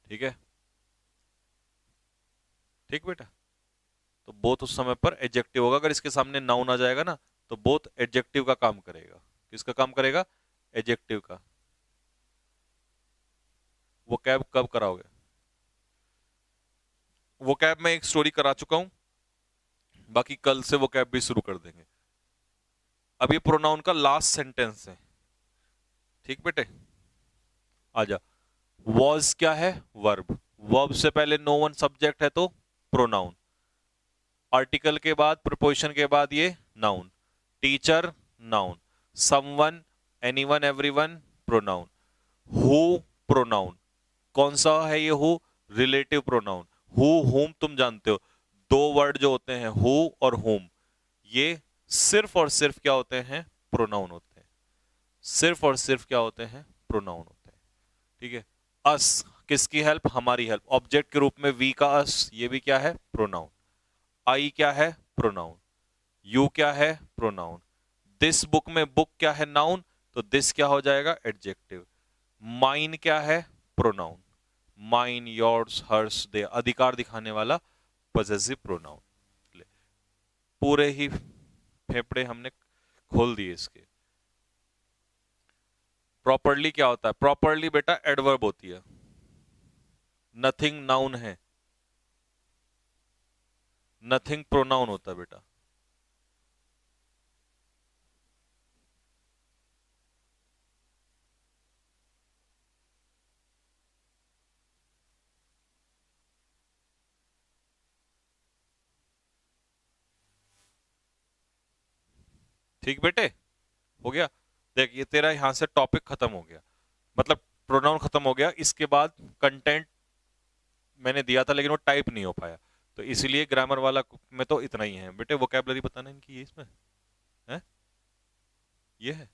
ठीक है। ठीक बेटा, तो बोथ उस समय पर एडजेक्टिव होगा। अगर इसके सामने नाउन आ जाएगा ना, तो बोथ एडजेक्टिव का काम करेगा। किसका काम करेगा? एडजेक्टिव का। वो कैब कब कराओगे? वो कैब में एक स्टोरी करा चुका हूं, बाकी कल से वो कैब भी शुरू कर देंगे। अब ये प्रोनाउन का लास्ट सेंटेंस है, ठीक बेटे। आजा, वॉज क्या है? वर्ब। वर्ब से पहले नो वन सब्जेक्ट है, तो प्रोनाउन। आर्टिकल के बाद, प्रीपोजिशन के बाद ये noun. Teacher noun. Someone, anyone, everyone pronoun. Who pronoun. कौन सा है ये हु? Relative pronoun. हु हुम तुम जानते हो, 2 वर्ड जो होते हैं हु और हुम, ये सिर्फ और सिर्फ क्या होते हैं? प्रोनाउन होते हैं। सिर्फ और सिर्फ क्या होते हैं? प्रोनाउन होते हैं, ठीक है। अस, किसकी हेल्प? हमारी हेल्प। ऑब्जेक्ट के रूप में वी का अस, ये भी क्या है? प्रोनाउन। आई क्या है? प्रोनाउन। यू क्या है? प्रोनाउन। दिस बुक में बुक क्या है? नाउन, तो दिस क्या हो जाएगा? एडजेक्टिव। माइन क्या है? प्रोनाउन। माइन, योर्स, हर्स, दे, अधिकार दिखाने वाला पॉसेसिव प्रोनाउन। पूरे ही फेफड़े हमने खोल दिए इसके। प्रॉपरली क्या होता है? प्रॉपरली बेटा एडवर्ब होती है। नथिंग नाउन है, नथिंग प्रोनाउन होता है बेटा। ठीक बेटे, हो गया। देख ये तेरा यहां से टॉपिक खत्म हो गया, मतलब प्रोनाउन खत्म हो गया। इसके बाद कंटेंट मैंने दिया था लेकिन वो टाइप नहीं हो पाया, तो इसीलिए ग्रामर वाला में तो इतना ही है बेटे। वोकैबुलरी बताना इनकी ये इसमें है, ये है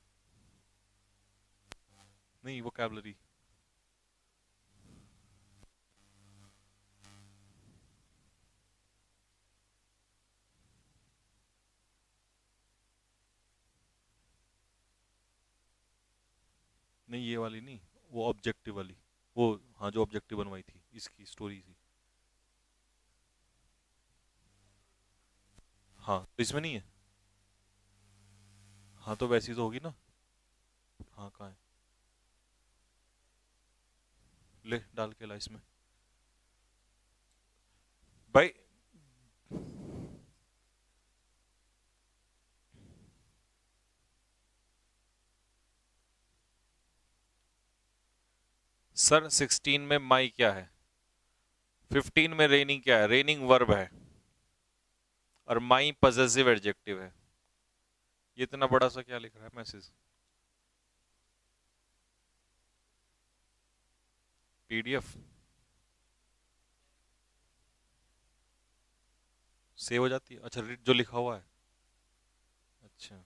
नहीं वोकैबुलरी। नहीं ये वाली नहीं, वो ऑब्जेक्टिव वाली, वो हाँ जो ऑब्जेक्टिव बनवाई थी इसकी स्टोरी थी। हाँ तो इसमें नहीं है। हाँ तो वैसी तो होगी ना। हाँ कहाँ है, ले डाल के ला इसमें भाई। सर 16 में माई क्या है, 15 में रेनिंग क्या है, रेनिंग वर्ब है, और माई पजेसिव एडजेक्टिव है। ये इतना बड़ा सा क्या लिख रहा है मैसेज, पीडीएफ सेव हो जाती है। अच्छा रीड जो लिखा हुआ है, अच्छा।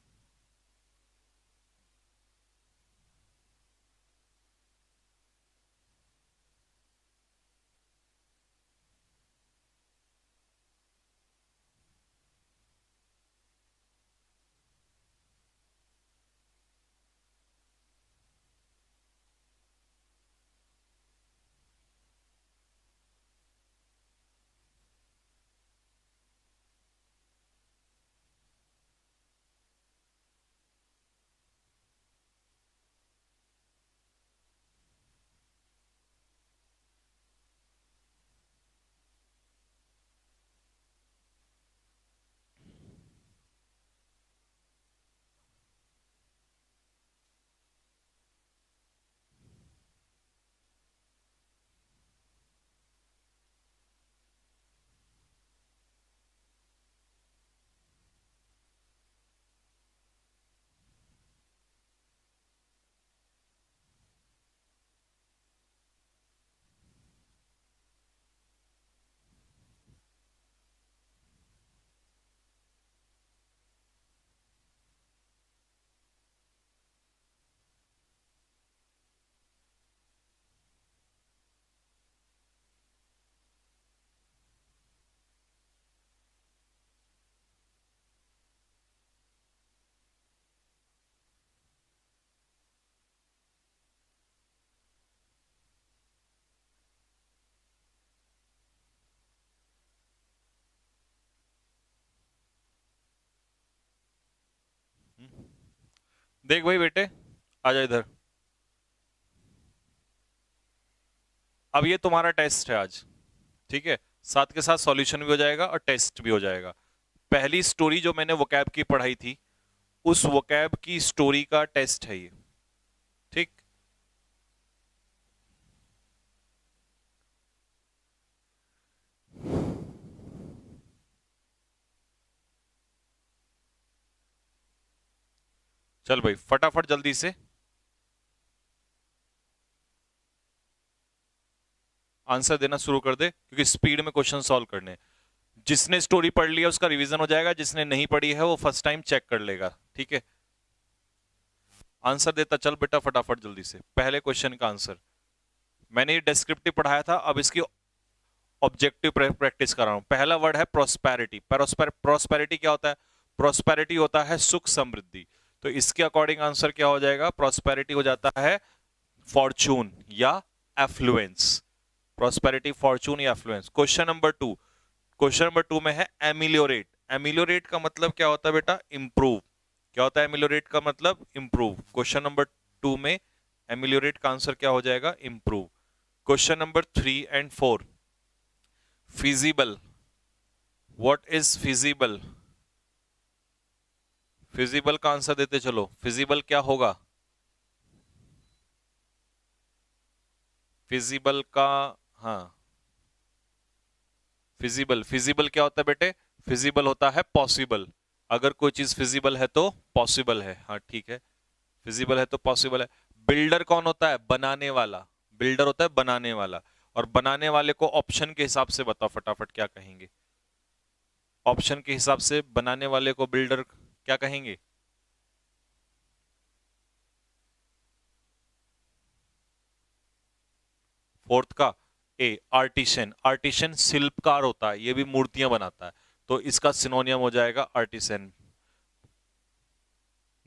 देख भाई बेटे, आजा इधर। अब ये तुम्हारा टेस्ट है आज, ठीक है, साथ के साथ सॉल्यूशन भी हो जाएगा और टेस्ट भी हो जाएगा। पहली स्टोरी जो मैंने वोकैब की पढ़ाई थी, उस वोकैब की स्टोरी का टेस्ट है ये, ठीक। चल भाई फटाफट जल्दी से आंसर देना शुरू कर दे, क्योंकि स्पीड में क्वेश्चन सॉल्व करने हैं। जिसने स्टोरी पढ़ लिया उसका रिवीजन हो जाएगा, जिसने नहीं पढ़ी है वो फर्स्ट टाइम चेक कर लेगा, ठीक है। आंसर देता चल बेटा फटाफट जल्दी से। पहले क्वेश्चन का आंसर, मैंने ये डिस्क्रिप्टिव पढ़ाया था, अब इसकी ऑब्जेक्टिव प्रैक्टिस कर रहा हूं। पहला वर्ड है प्रोस्पेरिटी। प्रोस्पेरिटी क्या होता है, प्रोस्पेरिटी होता है सुख समृद्धि। तो इसके अकॉर्डिंग आंसर क्या हो जाएगा, प्रोस्पेरिटी हो जाता है फॉर्चून या एफ्लुएंस। प्रोस्पेरिटी, फॉर्चून या एफ्लुएंस। क्वेश्चन नंबर 2 में है एमिलियोरेट। एमिलियोरेट का मतलब क्या होता है बेटा, इंप्रूव। क्या होता है एमिलियोरेट का मतलब, इंप्रूव। क्वेश्चन नंबर 2 में एमिलियोरेट का आंसर क्या हो जाएगा, improve. Question number 3 and 4, feasible. What is feasible, feasible का आंसर देते चलो। फिजिबल क्या होगा, फिजिबल का, हाँ फिजिबल, फिजिबल क्या होता है बेटे, फिजिबल होता है पॉसिबल। अगर कोई चीज फिजिबल है तो पॉसिबल है, हाँ ठीक है, फिजिबल है तो पॉसिबल है। बिल्डर कौन होता है? बनाने वाला। बिल्डर होता है बनाने वाला। और बनाने वाले को ऑप्शन के हिसाब से बताओ फटाफट क्या कहेंगे। ऑप्शन के हिसाब से बनाने वाले को बिल्डर क्या कहेंगे? फोर्थ का ए, आर्टिशन। आर्टिशन शिल्पकार होता है, ये भी मूर्तियां बनाता है, तो इसका सिनोनियम हो जाएगा आर्टिसन।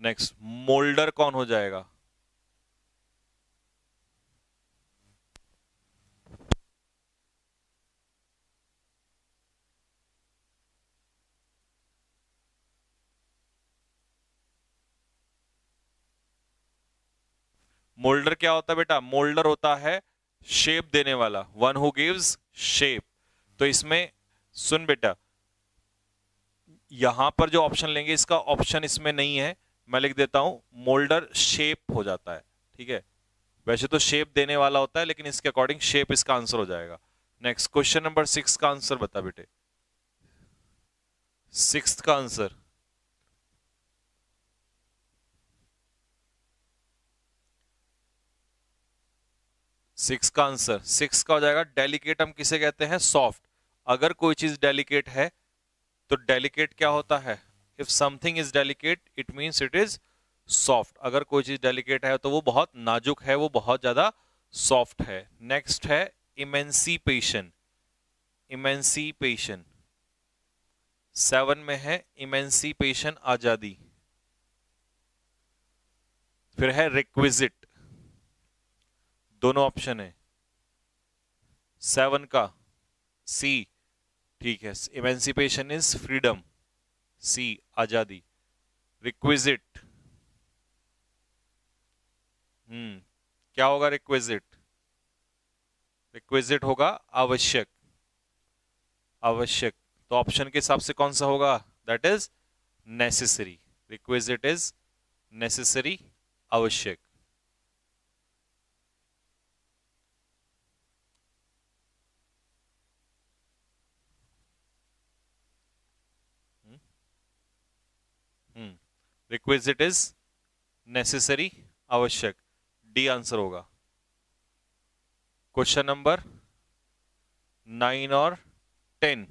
नेक्स्ट, मोल्डर कौन हो जाएगा? मोल्डर क्या होता है बेटा? मोल्डर होता है शेप देने वाला, वन हु गिव्स शेप। तो इसमें सुन बेटा, यहां पर जो ऑप्शन लेंगे इसका ऑप्शन इसमें नहीं है, मैं लिख देता हूं, मोल्डर शेप हो जाता है, ठीक है। वैसे तो शेप देने वाला होता है, लेकिन इसके अकॉर्डिंग शेप इसका आंसर हो जाएगा। नेक्स्ट, क्वेश्चन नंबर 6 का आंसर बता बेटे। 6 का आंसर, 6 का आंसर, 6 का हो जाएगा डेलिकेट। हम किसे कहते हैं? सॉफ्ट। अगर कोई चीज डेलिकेट है तो डेलिकेट क्या होता है? If something is delicate it means it is soft. अगर कोई चीज डेलिकेट है तो वो बहुत नाजुक है, वो बहुत ज्यादा सॉफ्ट है। नेक्स्ट है इमेंसिपेशन। इमेंसिपेशन 7 में है, इमेंसिपेशन आजादी। फिर है रिक्विजिट, दोनों ऑप्शन है 7 का, सी, ठीक है, इमेंसिपेशन इज फ्रीडम, सी आजादी। रिक्विजिट, क्या होगा रिक्विजिट? रिक्विजिट होगा आवश्यक। आवश्यक, तो ऑप्शन के हिसाब से कौन सा होगा? That is necessary. Requisite is necessary, आवश्यक। रिक्विजिट इज नेसेसरी, आवश्यक, डी आंसर होगा। क्वेश्चन नंबर 9 और 10,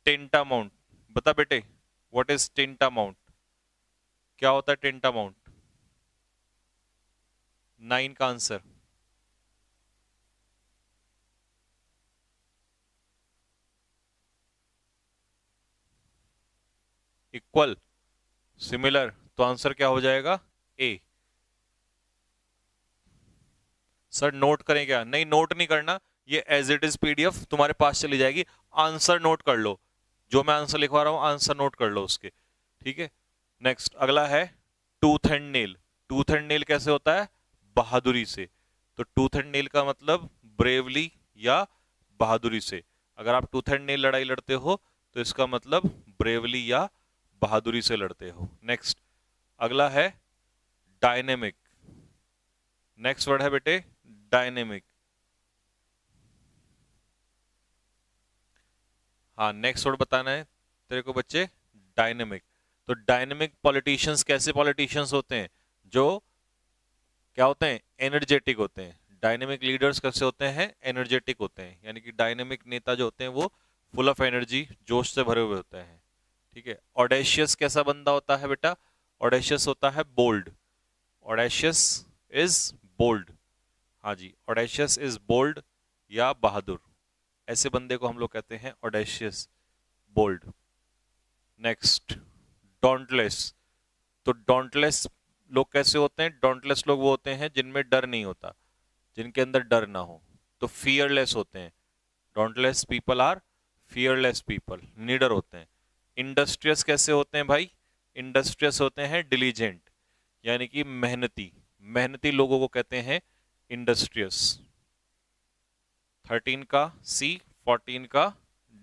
टेंटामाउंट। बता बेटे, व्हाट इज टेंटामाउंट? क्या होता है टेंटामाउंट? 9 का आंसर, इक्वल, सिमिलर, तो आंसर क्या हो जाएगा? ए। सर नोट करें क्या? नहीं, नोट नहीं करना, ये एज इट इज पीडीएफ तुम्हारे पास चली जाएगी। आंसर नोट कर लो, जो मैं आंसर लिखवा रहा हूं आंसर नोट कर लो उसके, ठीक है। नेक्स्ट, अगला है tooth and nail. Tooth and nail कैसे होता है? बहादुरी से। तो टूथ एंड नेल का मतलब ब्रेवली या बहादुरी से। अगर आप टूथ एंड नेल लड़ाई लड़ते हो तो इसका मतलब ब्रेवली या बहादुरी से लड़ते हो। नेक्स्ट, अगला है डायनेमिक। नेक्स्ट वर्ड है बेटे डायनेमिक। हाँ, नेक्स्ट वर्ड बताना है तेरे को बच्चे, डायनेमिक। तो डायनेमिक पॉलिटिशियंस कैसे पॉलिटिशियंस होते हैं? जो क्या होते हैं? एनर्जेटिक होते हैं। डायनेमिक लीडर्स कैसे होते हैं? एनर्जेटिक होते हैं, यानी कि डायनेमिक नेता जो होते हैं वो फुल ऑफ एनर्जी, जोश से भरे हुए होते हैं, ठीक है। ऑडेशियस कैसा बंदा होता है बेटा? ऑडेशियस होता है बोल्ड। ऑडेशियस इज बोल्ड, हाँ जी, ऑडेशियस इज बोल्ड या बहादुर। ऐसे बंदे को हम लोग कहते हैं ऑडेशियस, बोल्ड। Next, dauntless. तो डॉन्टलेस लोग कैसे होते हैं? डॉन्टलेस लोग वो होते हैं जिनमें डर नहीं होता, जिनके अंदर डर ना हो, तो फियरलेस होते हैं। Dauntless people are fearless people, निडर होते हैं। इंडस्ट्रियस कैसे होते हैं भाई? इंडस्ट्रियस होते हैं डिलीजेंट, यानी कि मेहनती। मेहनती लोगों को कहते हैं इंडस्ट्रियस। 13 का सी, 14 का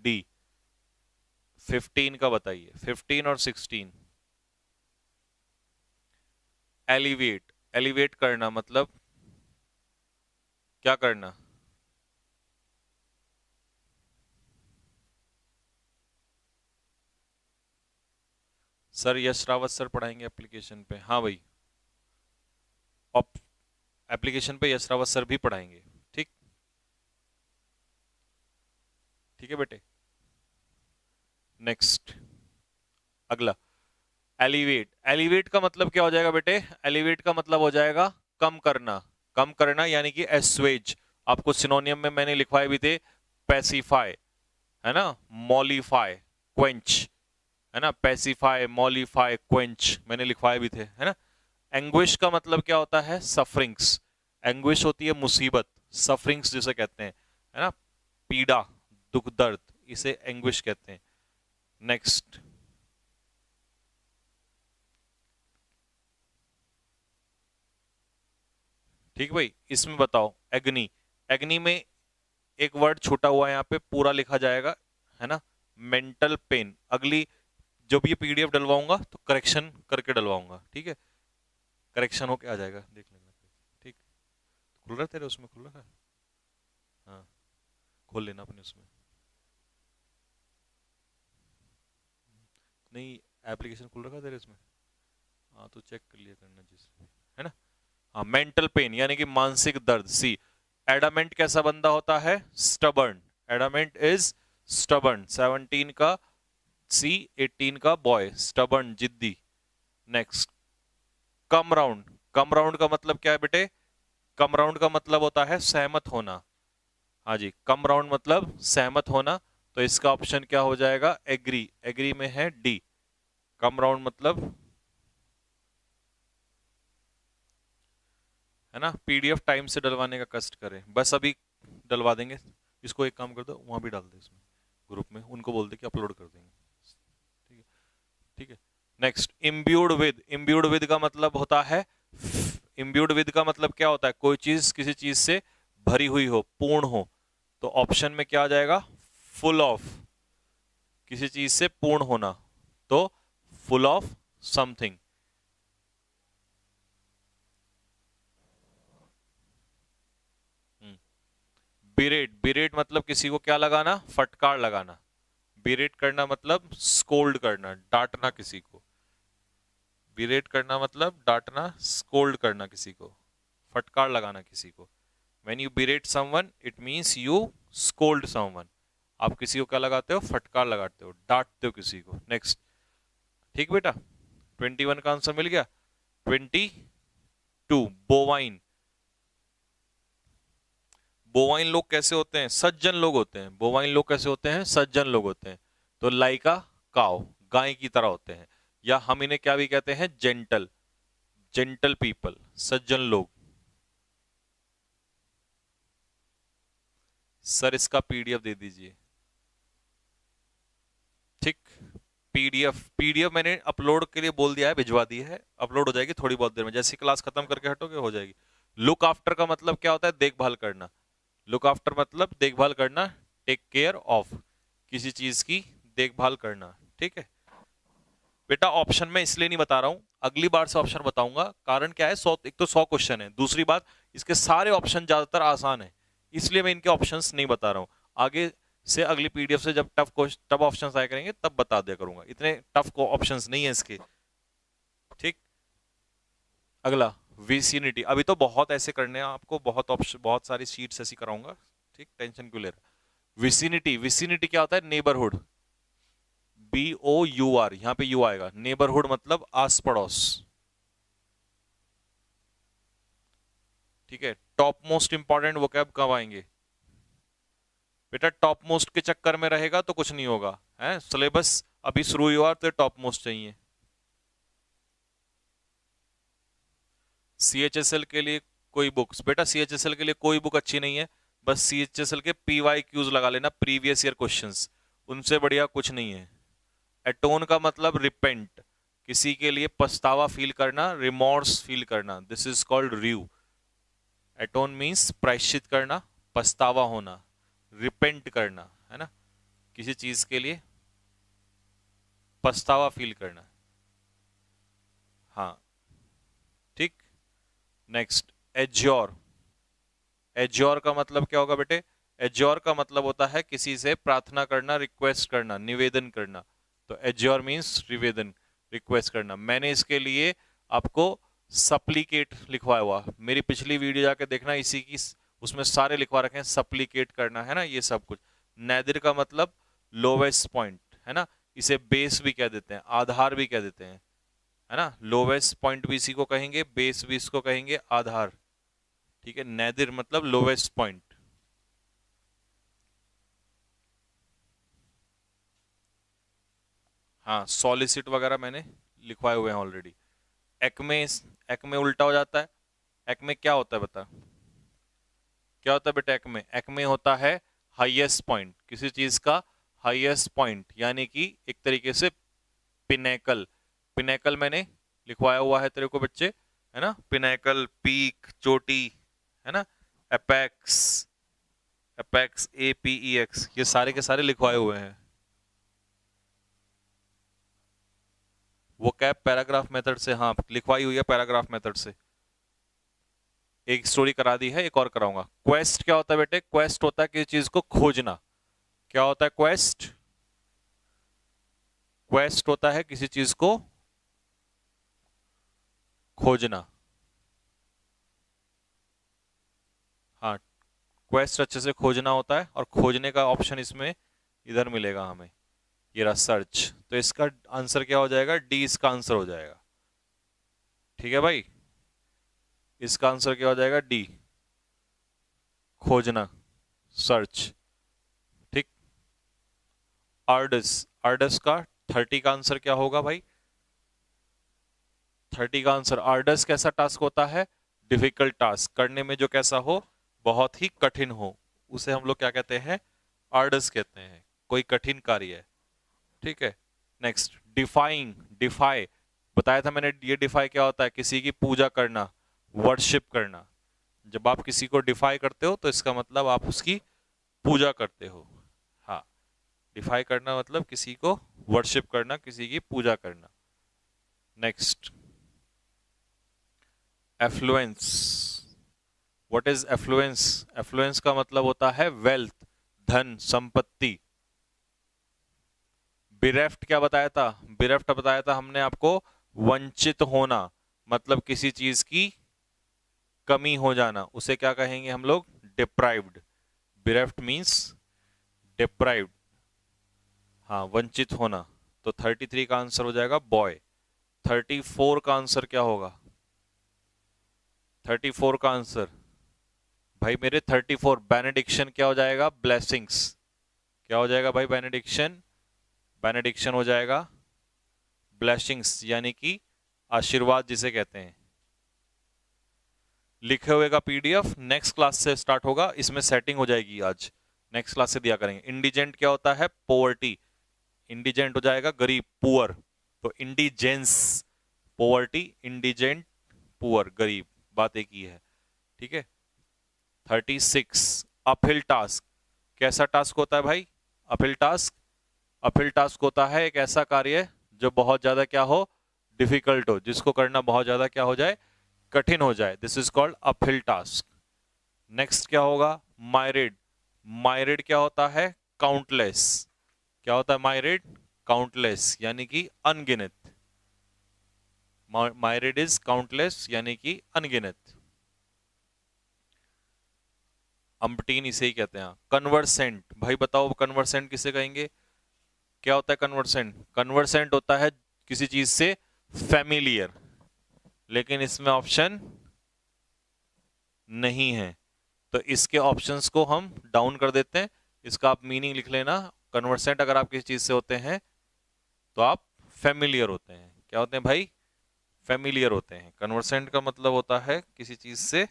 डी, 15 का बताइए, 15 और 16। एलिवेट, एलिवेट करना मतलब क्या करना? सर यश रावत सर पढ़ाएंगे एप्लीकेशन पे। हाँ भाई, एप्लीकेशन पे यश रावत सर भी पढ़ाएंगे। ठीक, ठीक है बेटे। नेक्स्ट, अगला, एलिवेट। एलिवेट का मतलब क्या हो जाएगा बेटे? एलिवेट का मतलब हो जाएगा कम करना। कम करना यानी कि एस्वेज। आपको सिनोनियम में मैंने लिखवाए भी थे, पैसिफाई, है ना, मॉलिफाई, क्वेंच, है ना, पैसिफाई, मॉलिफाई, क्वेंच मैंने लिखवाए भी थे, है ना। एंग्विश का मतलब क्या होता है? सफरिंग्स। एंग्विश होती है मुसीबत, सफरिंग्स जिसे कहते हैं, है ना, पीड़ा, दुख, दर्द, इसे एंग्विश कहते हैं। नेक्स्ट, ठीक भाई, इसमें बताओ एग्नी। एग्नी में एक वर्ड छूटा हुआ है, यहाँ पे पूरा लिखा जाएगा, है ना, मेंटल पेन। अगली जब ये पीडीएफ डलवाऊंगा तो करेक्शन करके डलवाऊंगा, ठीक है, करेक्शन होके आ जाएगा, देख लेना। ठीक, खुल रहा है तेरे उसमें? खुल रहा है? हाँ, खोल लेना अपने उसमें। नहीं, एप्लीकेशन खुल रखा है तेरे इसमें? हाँ तो चेक कर लिया करना जिस, है ना। हाँ, मेंटल पेन यानी कि मानसिक दर्द। सी, एडामेंट कैसा बंदा होता है? स्टबर्न। Adamant is stubborn. 17 का सी, 18 का बॉय, स्टबर्न, जिद्दी। Next, come round. Come round का मतलब क्या है बेटे? कम राउंड का मतलब होता है सहमत होना। हाँ जी, कम राउंड मतलब सहमत होना। तो इसका ऑप्शन क्या हो जाएगा? एग्री। एग्री में है डी, कम राउंड मतलब, है ना। पीडीएफ टाइम से डलवाने का कष्ट करें, बस अभी डलवा देंगे। इसको एक काम कर दो, वहां भी डाल दे इसमें ग्रुप में, उनको बोल दे कि अपलोड कर देंगे। ठीक है, ठीक है। Next, imbued with. Imbued with का मतलब होता है, इम्ब्यूड विद का मतलब क्या होता है? कोई चीज किसी चीज से भरी हुई हो, पूर्ण हो। तो ऑप्शन में क्या आ जाएगा? Full of. किसी चीज से पूर्ण होना, तो फुल ऑफ समथिंग। बिरेट। बिरेट मतलब किसी को क्या लगाना? फटकार लगाना। बिरेट करना मतलब स्कोल्ड करना, डांटना किसी को। बिरेट करना मतलब डांटना, स्कोल्ड करना किसी को, फटकार लगाना किसी को। When you berate someone, it means you scold someone. आप किसी को क्या लगाते हो? फटकार लगाते हो, डांटते हो किसी को। नेक्स्ट, ठीक बेटा, 21 का आंसर मिल गया। 22, बोवाइन। बोवाइन लोग कैसे होते हैं? सज्जन लोग होते हैं। बोवाइन लोग कैसे होते हैं? सज्जन लोग होते हैं। तो लाइका काउ, गाय की तरह होते हैं। या हम इन्हें क्या भी कहते हैं? जेंटल, जेंटल पीपल, सज्जन लोग। सर इसका पीडीएफ दे दीजिए। ठीक, पीडीएफ, पीडीएफ मैंने अपलोड के लिए बोल दिया है, भिजवा दी है, अपलोड हो जाएगी थोड़ी बहुत देर में, जैसे क्लास खत्म करके हटोगे हो जाएगी। लुक आफ्टर का मतलब क्या होता है? देखभाल करना। लुक आफ्टर मतलब देखभाल करना, टेक केयर ऑफ, किसी चीज की देखभाल करना। ठीक है बेटा, ऑप्शन में इसलिए नहीं बता रहा हूं, अगली बार से ऑप्शन बताऊंगा। कारण क्या है? 100, एक तो 100 क्वेश्चन है, दूसरी बात इसके सारे ऑप्शन ज्यादातर आसान है, इसलिए मैं इनके ऑप्शंस नहीं बता रहा हूं। आगे से अगली पीडीएफ से जब टफ ऑप्शंस आया करेंगे तब बता दिया करूंगा, इतने टफ को ऑप्शंस नहीं है इसके। ठीक, अगला, विसिनिटी। अभी तो बहुत ऐसे करने हैं आपको, बहुत ऑप्शन, बहुत सारी शीट्स ऐसी कराऊंगा। ठीक, टेंशन क्यों ले रहा? विसिनिटी। विसिनिटी क्या होता है? नेबरहुड। BOUR, यहां पे यू आएगा। नेबरहुड मतलब आस पड़ोस। ठीक है, टॉप मोस्ट इंपॉर्टेंट वोकैब कब आएंगे बेटा? टॉप मोस्ट के चक्कर में रहेगा तो कुछ नहीं होगा, है सिलेबस अभी शुरू हुआ तो टॉप मोस्ट चाहिए। CHSL के लिए कोई बुक्स बेटा? CHSL के लिए कोई बुक अच्छी नहीं है, बस CHSL के PYQs लगा लेना, प्रीवियस ईयर क्वेश्चंस, उनसे बढ़िया कुछ नहीं है। एटोन का मतलब रिपेंट, किसी के लिए पछतावा फील करना, रिमोर्स फील करना, दिस इज कॉल्ड र्यू। एटोन मीन्स प्रायश्चित करना, पछतावा होना, रिपेंट करना, है ना, किसी चीज के लिए पछतावा फील करना। हाँ, ठीक। Next, azure. एज्योर का मतलब क्या होगा बेटे? एज्योर का मतलब होता है किसी से प्रार्थना करना, रिक्वेस्ट करना, निवेदन करना। तो एज्योर मीन्स निवेदन, रिक्वेस्ट करना। मैंने इसके लिए आपको सप्लीकेट लिखवाया हुआ, मेरी पिछली वीडियो जाके देखना, इसी की उसमें सारे लिखवा रखे हैं, सप्लीकेट करना है ना, ये सब कुछ। नैदिर का मतलब लोवेस्ट पॉइंट है ना, इसे बेस भी कह देते हैं, आधार भी कह देते हैं, है ना। लोवेस्ट पॉइंट भी इसी को कहेंगे, बेस भी इसको कहेंगे, आधार, ठीक है। नैदिर मतलब लोवेस्ट पॉइंट। हाँ, सॉलिसिट वगैरह मैंने लिखवाए हुए हैं ऑलरेडी। एक्मे, एक्मे उल्टा हो जाता है। एक्मे क्या होता है बता, क्या होता है बेटा एक्मे? एक्मे होता है हाईएस्ट पॉइंट, किसी चीज का हाईएस्ट पॉइंट, यानी कि एक तरीके से पिनेकल। पिनेकल मैंने लिखवाया हुआ है तेरे को बच्चे, है ना। पिनेकल, पीक, चोटी, है ना। एपेक्स, एपेक्स, APEX, ये सारे के सारे लिखवाए हुए हैं। वो कैप पैराग्राफ मेथड से, हाँ लिखवाई हुई है पैराग्राफ मेथड से। एक स्टोरी करा दी है, एक और कराऊंगा। क्वेस्ट क्या होता है बेटे? क्वेस्ट होता है किसी चीज को खोजना। क्या होता है क्वेस्ट? क्वेस्ट होता है किसी चीज को खोजना। हाँ, क्वेस्ट अच्छे से खोजना होता है, और खोजने का ऑप्शन इसमें इधर मिलेगा हमें, ये रहा सर्च। तो इसका आंसर क्या हो जाएगा? डी इसका आंसर हो जाएगा, ठीक है भाई। इसका आंसर क्या हो जाएगा? डी, खोजना, सर्च, ठीक। आर्डस, आर्डस का 30 का आंसर क्या होगा भाई? 30 का आंसर, आर्डस कैसा टास्क होता है? डिफिकल्ट टास्क, करने में जो कैसा हो, बहुत ही कठिन हो, उसे हम लोग क्या कहते हैं? आर्डस कहते हैं, कोई कठिन कार्य है, ठीक है। नेक्स्ट, डिफाइंग, डिफाई बताया था मैंने। ये डिफाई क्या होता है? किसी की पूजा करना, वर्शिप करना। जब आप किसी को डिफाई करते हो तो इसका मतलब आप उसकी पूजा करते हो। हाँ, डिफाई करना मतलब किसी को वर्शिप करना, किसी की पूजा करना। Next, affluence. What is affluence? Affluence का मतलब होता है वेल्थ, धन, संपत्ति। बिरेफ्ट क्या बताया था? बिरेफ्ट बताया था हमने आपको, वंचित होना, मतलब किसी चीज की कमी हो जाना, उसे क्या कहेंगे हम लोग? डिप्राइव्ड। बिरेफ्ट मींस डिप्राइव्ड, हाँ, वंचित होना। तो 33 का आंसर हो जाएगा बॉय। 34 का आंसर क्या होगा? 34 का आंसर भाई मेरे 34, बेनेडिक्शन क्या हो जाएगा? ब्लेसिंग्स। क्या हो जाएगा भाई? बेनेडिक्शन, बेनेडिक्शन हो जाएगा ब्लेसिंग्स, यानी कि आशीर्वाद जिसे कहते हैं। लिखे हुए का PDF नेक्स्ट क्लास से स्टार्ट होगा, इसमें सेटिंग हो जाएगी आज, नेक्स्ट क्लास से दिया करेंगे। इंडिजेंट क्या होता है? पोवर्टी। इंडिजेंट हो जाएगा गरीब, पुअर। तो इंडिजेंस, पोवर्टी, इंडिजेंट, पुअर, गरीब, बात एक ही है, ठीक है। 36, अपहिल टास्क। कैसा टास्क होता है भाई? अपहिल टास्क, अपहिल टास्क होता है एक ऐसा कार्य जो बहुत ज्यादा क्या हो? डिफिकल्ट हो, जिसको करना बहुत ज्यादा क्या हो जाए? कठिन हो जाए। This is called uphill task. Next क्या होगा? मायरिड। मायरिड क्या होता है? काउंटलेस। क्या होता है मायरिड? काउंटलेस, यानी कि अनगिनत। मायरिड इज काउंटलेस, यानी कि अनगिनत। अम्पटीन इसे ही कहते हैं। कन्वर्सेंट, भाई बताओ कन्वर्सेंट किसे कहेंगे? क्या होता है कन्वर्सेंट? कन्वर्सेंट होता है किसी चीज से फैमिलियर, लेकिन इसमें ऑप्शन नहीं है, तो इसके ऑप्शंस को हम डाउन कर देते हैं। इसका आप मीनिंग लिख लेना, कन्वर्सेंट अगर आप किसी चीज से होते हैं तो आप फेमिलियर होते हैं। क्या होते हैं भाई? फेमिलियर होते हैं। कन्वर्सेंट का मतलब होता है किसी चीज से।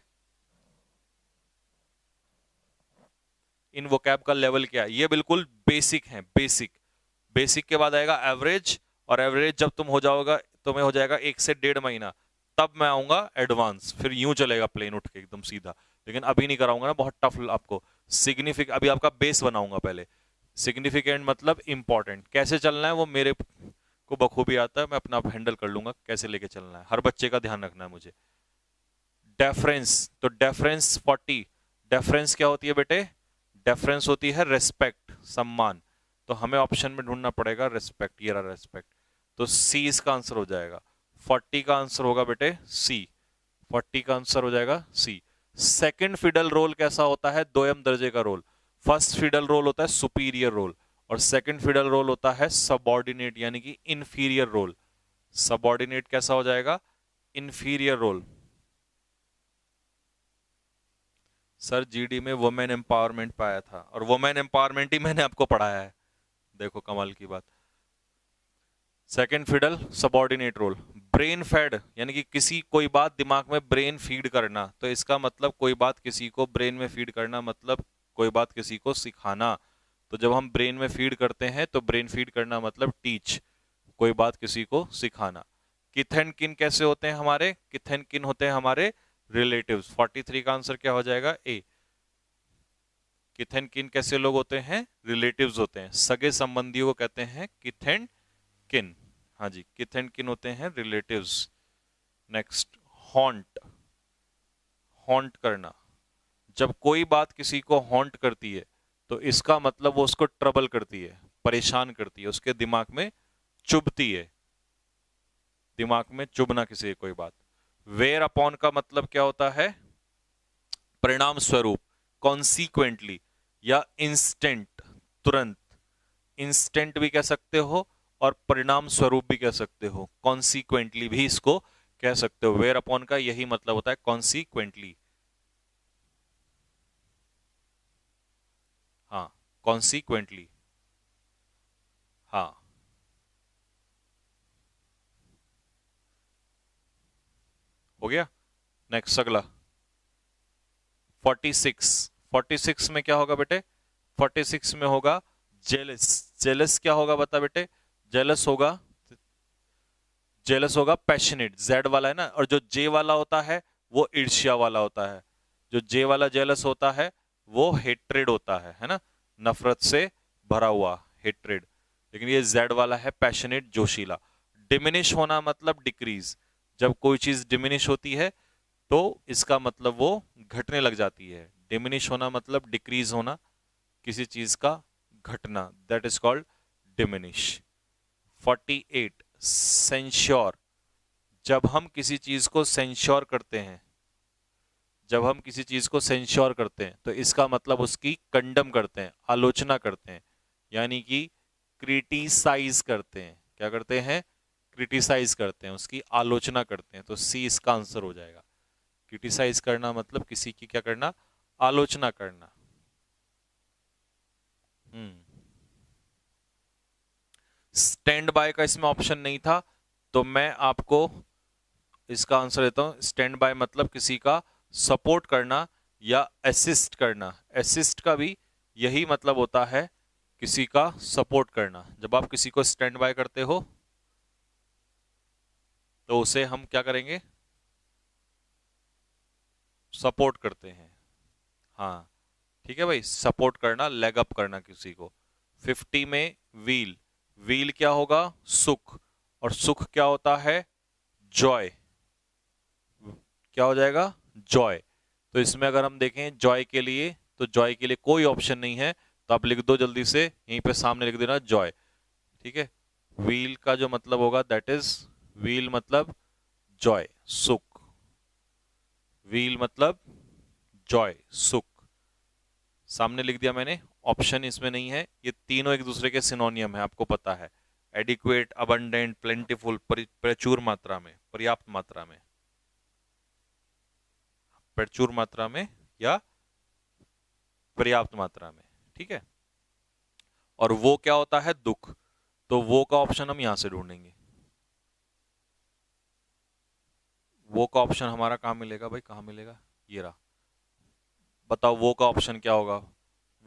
इन वोकैब का लेवल क्या है? ये बिल्कुल बेसिक है, बेसिक। बेसिक के बाद आएगा एवरेज, और एवरेज जब तुम हो जाओगा, तुम्हें हो जाएगा 1 से 1.5 महीना, तब मैं आऊंगा एडवांस, फिर यूं चलेगा प्लेन उठ के एकदम सीधा। लेकिन अभी नहीं कराऊंगा ना, बहुत टफ आपको। सिग्निफिकेंट अभी आपका बेस बनाऊंगा पहले। सिग्निफिकेंट मतलब इंपॉर्टेंट, कैसे चलना है वो मेरे को बखूबी आता है, मैं अपना आप हैंडल कर लूंगा कैसे लेके चलना है, हर बच्चे का ध्यान रखना है मुझे। डेफरेंस, तो डेफरेंस 40। डेफरेंस क्या होती है बेटे? डेफरेंस होती है रेस्पेक्ट, सम्मान। तो हमें ऑप्शन में ढूंढना पड़ेगा रेस्पेक्ट, ये रहा रेस्पेक्ट। तो सी इसका आंसर हो जाएगा। 40 का आंसर होगा बेटे सी, 40 का आंसर हो जाएगा सी। सेकंड फिडल रोल कैसा होता है? दोयम दर्जे का रोल। फर्स्ट फिडल रोल होता है सुपीरियर रोल और सेकंड फिडल रोल होता है सबऑर्डिनेट यानी कि इंफीरियर रोल। सबऑर्डिनेट कैसा हो जाएगा? Inferior role. सर जीडी में वुमेन एम्पावरमेंट पाया था और वुमेन एम्पावरमेंट ही मैंने आपको पढ़ाया है, देखो कमाल की बात। Second fiddle subordinate role. Brain fade यानी कि किसी कोई बात दिमाग में ब्रेन फीड करना, तो इसका मतलब कोई बात किसी को ब्रेन में फीड करना मतलब कोई बात किसी को सिखाना। तो जब हम ब्रेन में फीड करते हैं तो ब्रेन फीड करना मतलब टीच, कोई बात किसी को सिखाना। किथ एंड किन कैसे होते हैं हमारे? किथ एंड किन होते हैं हमारे रिलेटिव्स। 43 का आंसर क्या हो जाएगा? ए। किथ एंड किन कैसे लोग होते हैं? रिलेटिव्स होते हैं, सगे संबंधियों को कहते हैं किथ एंड किन। हाँ जी, किथ एंड किन होते हैं रिलेटिव्स। Next, haunt. हॉन्ट करना, जब कोई बात किसी को हॉन्ट करती है तो इसका मतलब वो उसको ट्रबल करती है, परेशान करती है, उसके दिमाग में चुभती है। दिमाग में चुभना किसी की कोई बात। वेयर अपॉन का मतलब क्या होता है? परिणाम स्वरूप, कॉन्सिक्वेंटली या इंस्टेंट, तुरंत। इंस्टेंट भी कह सकते हो और परिणाम स्वरूप भी कह सकते हो, कॉन्सिक्वेंटली भी इसको कह सकते हो। वेयर अपॉन का यही मतलब होता है, कॉन्सिक्वेंटली। हाँ, कॉन्सिक्वेंटली। हाँ, हो गया। नेक्स्ट अगला 46। 46 में क्या होगा बेटे? 46 में होगा जेलस। जेलस क्या होगा बता बेटे? जेलस होगा, जेलस होगा पैशनेट, जेड वाला है ना, और जो जे वाला होता है वो ईर्ष्या वाला होता है। जो जे वाला जेलस होता है वो हेट्रेड होता है ना, नफरत से भरा हुआ, हेट्रेड। लेकिन ये जेड वाला है पैशनेट, जोशीला। डिमिनिश होना मतलब डिक्रीज, जब कोई चीज डिमिनिश होती है तो इसका मतलब वो घटने लग जाती है। डिमिनिश होना मतलब डिक्रीज होना, किसी चीज का घटना, that is called diminish. 48 censure, जब हम किसी चीज को सेंश्योर करते हैं, जब हम किसी चीज को सेंश्योर करते हैं तो इसका मतलब उसकी कंडम करते हैं, आलोचना करते हैं, यानी कि क्रिटिसाइज करते हैं। क्या करते हैं? क्रिटिसाइज करते हैं, उसकी आलोचना करते हैं। तो सी इसका आंसर हो जाएगा। क्रिटिसाइज करना मतलब किसी की क्या करना? आलोचना करना। स्टैंड बाय का इसमें ऑप्शन नहीं था तो मैं आपको इसका आंसर देता हूं। स्टैंड बाय मतलब किसी का सपोर्ट करना या असिस्ट करना। असिस्ट का भी यही मतलब होता है, किसी का सपोर्ट करना। जब आप किसी को स्टैंड बाय करते हो तो उसे हम क्या करेंगे? सपोर्ट करते हैं। हाँ ठीक है भाई, सपोर्ट करना, लेग अप करना किसी को। 50 में व्हील। व्हील क्या होगा? सुख, और सुख क्या होता है? जॉय। क्या हो जाएगा? जॉय। तो इसमें अगर हम देखें जॉय के लिए, तो जॉय के लिए कोई ऑप्शन नहीं है, तो आप लिख दो जल्दी से, यहीं पे सामने लिख देना जॉय। ठीक है, व्हील का जो मतलब होगा दैट इज, व्हील मतलब जॉय, सुख। व्हील मतलब जॉय, सुख, सामने लिख दिया मैंने। ऑप्शन इसमें नहीं है, ये तीनों एक दूसरे के सिनोनियम है, आपको पता है। एडिक्वेट, अबंडेंट, प्लेंटिफुल, प्रचुर मात्रा में, पर्याप्त मात्रा में, प्रचुर मात्रा में या पर्याप्त मात्रा में। ठीक है, और वो क्या होता है? दुख। तो वो का ऑप्शन हम यहां से ढूंढेंगे। वो का ऑप्शन हमारा कहां मिलेगा भाई? कहां मिलेगा? ये रहा। बताओ वो का ऑप्शन क्या होगा?